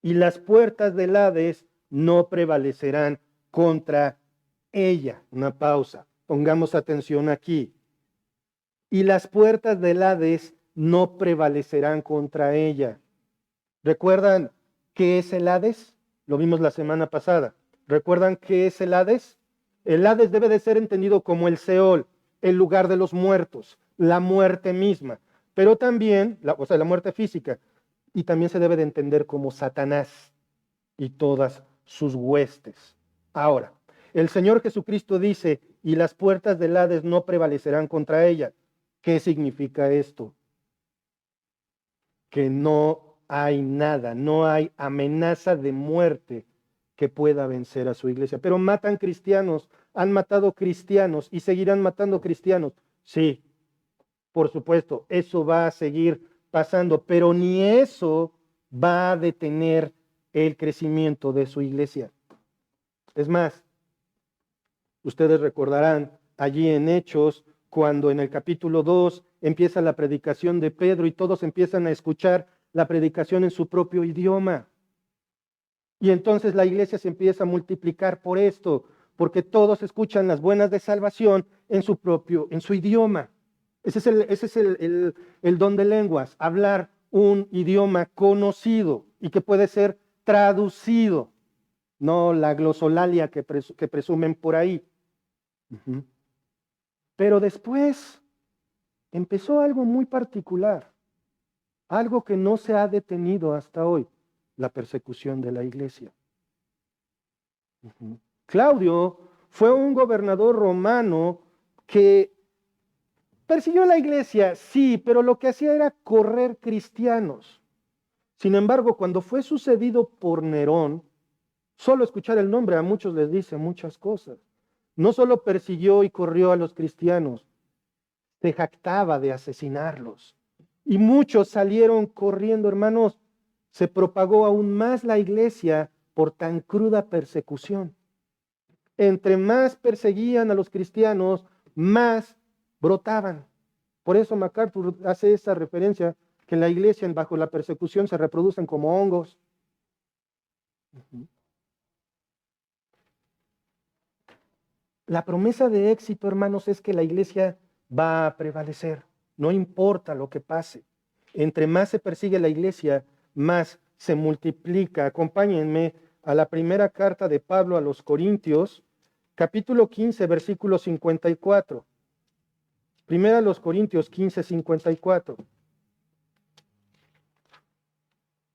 A: y las puertas del Hades no prevalecerán contra ella. Una pausa. Pongamos atención aquí. Y las puertas del Hades no prevalecerán contra ella. ¿Recuerdan qué es el Hades? Lo vimos la semana pasada. ¿Recuerdan qué es el Hades? El Hades debe de ser entendido como el Seol, el lugar de los muertos, la muerte misma, pero también, o sea, la muerte física, y también se debe de entender como Satanás y todas sus huestes. Ahora, el Señor Jesucristo dice, y las puertas del Hades no prevalecerán contra ella. ¿Qué significa esto? Que no hay nada, no hay amenaza de muerte que pueda vencer a su iglesia. Pero matan cristianos, han matado cristianos y seguirán matando cristianos. Sí, por supuesto, eso va a seguir pasando, pero ni eso va a detener el crecimiento de su iglesia. Es más, ustedes recordarán allí en Hechos, cuando en el capítulo 2 empieza la predicación de Pedro y todos empiezan a escuchar la predicación en su propio idioma. Y entonces la iglesia se empieza a multiplicar por esto, porque todos escuchan las buenas de salvación en su idioma. Ese es el don de lenguas, hablar un idioma conocido y que puede ser traducido, no la glosolalia que presumen por ahí. Pero después empezó algo muy particular, algo que no se ha detenido hasta hoy, la persecución de la iglesia. Claudio fue un gobernador romano que persiguió a la iglesia, sí, pero lo que hacía era correr cristianos. Sin embargo, cuando fue sucedido por Nerón, solo escuchar el nombre a muchos les dice muchas cosas. No solo persiguió y corrió a los cristianos, se jactaba de asesinarlos. Y muchos salieron corriendo, hermanos. Se propagó aún más la iglesia por tan cruda persecución. Entre más perseguían a los cristianos, más brotaban. Por eso MacArthur hace esa referencia, que la iglesia bajo la persecución se reproducen como hongos. La promesa de éxito, hermanos, es que la iglesia va a prevalecer, no importa lo que pase. Entre más se persigue la iglesia, más se multiplica. Acompáñenme a la primera carta de Pablo a los Corintios, capítulo 15, versículo 54. Primera a los Corintios 15, 54.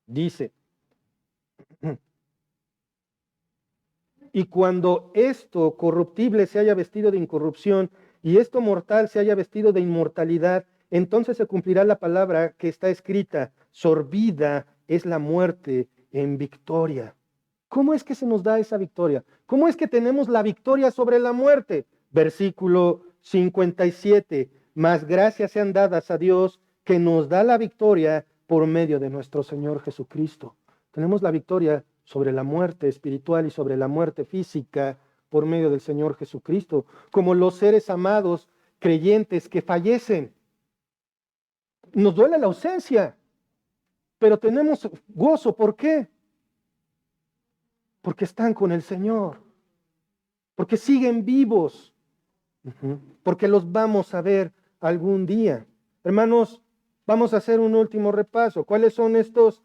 A: Dice, y cuando esto corruptible se haya vestido de incorrupción y esto mortal se haya vestido de inmortalidad, entonces se cumplirá la palabra que está escrita, sorbida es la muerte en victoria. ¿Cómo es que se nos da esa victoria? ¿Cómo es que tenemos la victoria sobre la muerte? Versículo 57, mas gracias sean dadas a Dios que nos da la victoria por medio de nuestro Señor Jesucristo. Tenemos la victoria sobre la muerte espiritual y sobre la muerte física por medio del Señor Jesucristo, como los seres amados creyentes que fallecen. Nos duele la ausencia, pero tenemos gozo. ¿Por qué? Porque están con el Señor, porque siguen vivos, porque los vamos a ver algún día. Hermanos, vamos a hacer un último repaso. ¿Cuáles son estos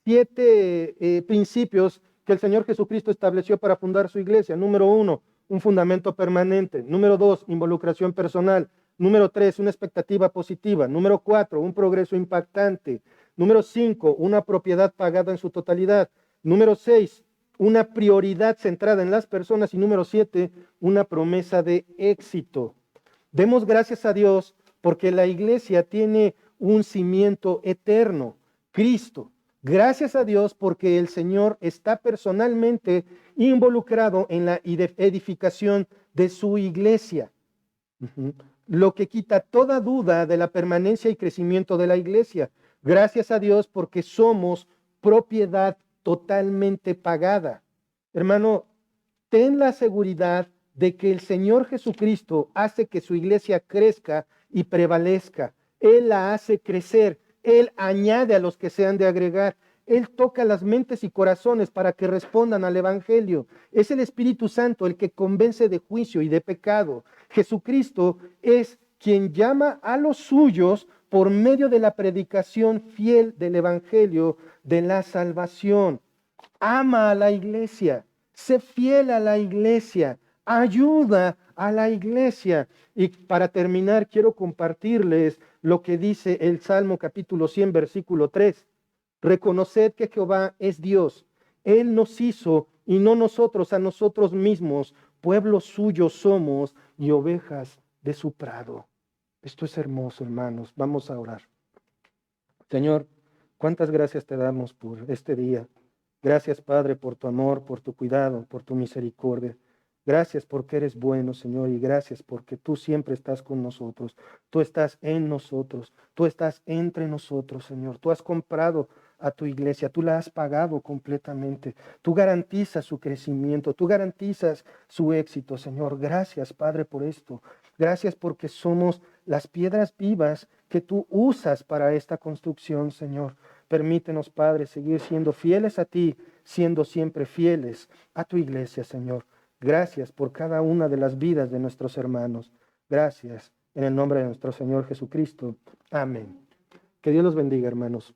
A: 7 principios que el Señor Jesucristo estableció para fundar su iglesia? Número 1, un fundamento permanente. Número 2, involucración personal. Número 3, una expectativa positiva. Número 4, un progreso impactante. Número 5, una propiedad pagada en su totalidad. Número 6, una prioridad centrada en las personas. Y número 7, una promesa de éxito. Demos gracias a Dios porque la iglesia tiene un cimiento eterno, Cristo. Gracias a Dios porque el Señor está personalmente involucrado en la edificación de su iglesia. Lo que quita toda duda de la permanencia y crecimiento de la iglesia. Gracias a Dios porque somos propiedad totalmente pagada. Hermano, ten la seguridad de que el Señor Jesucristo hace que su iglesia crezca y prevalezca. Él la hace crecer. Él añade a los que se han de agregar. Él toca las mentes y corazones para que respondan al Evangelio. Es el Espíritu Santo el que convence de juicio y de pecado. Jesucristo es quien llama a los suyos por medio de la predicación fiel del Evangelio de la salvación. Ama a la iglesia, sé fiel a la iglesia, ayuda a la iglesia. Y para terminar, quiero compartirles lo que dice el Salmo capítulo 100, versículo 3. Reconoced que Jehová es Dios. Él nos hizo y no nosotros a nosotros mismos. Pueblo suyo somos y ovejas de su prado. Esto es hermoso, hermanos. Vamos a orar. Señor, cuántas gracias te damos por este día. Gracias, Padre, por tu amor, por tu cuidado, por tu misericordia. Gracias porque eres bueno, Señor, y gracias porque tú siempre estás con nosotros. Tú estás en nosotros, tú estás entre nosotros, Señor. Tú has comprado a tu iglesia, tú la has pagado completamente. Tú garantizas su crecimiento, tú garantizas su éxito, Señor. Gracias, Padre, por esto. Gracias porque somos las piedras vivas que tú usas para esta construcción, Señor. Permítenos, Padre, seguir siendo fieles a ti, siendo siempre fieles a tu iglesia, Señor. Gracias por cada una de las vidas de nuestros hermanos. Gracias en el nombre de nuestro Señor Jesucristo. Amén. Que Dios los bendiga, hermanos.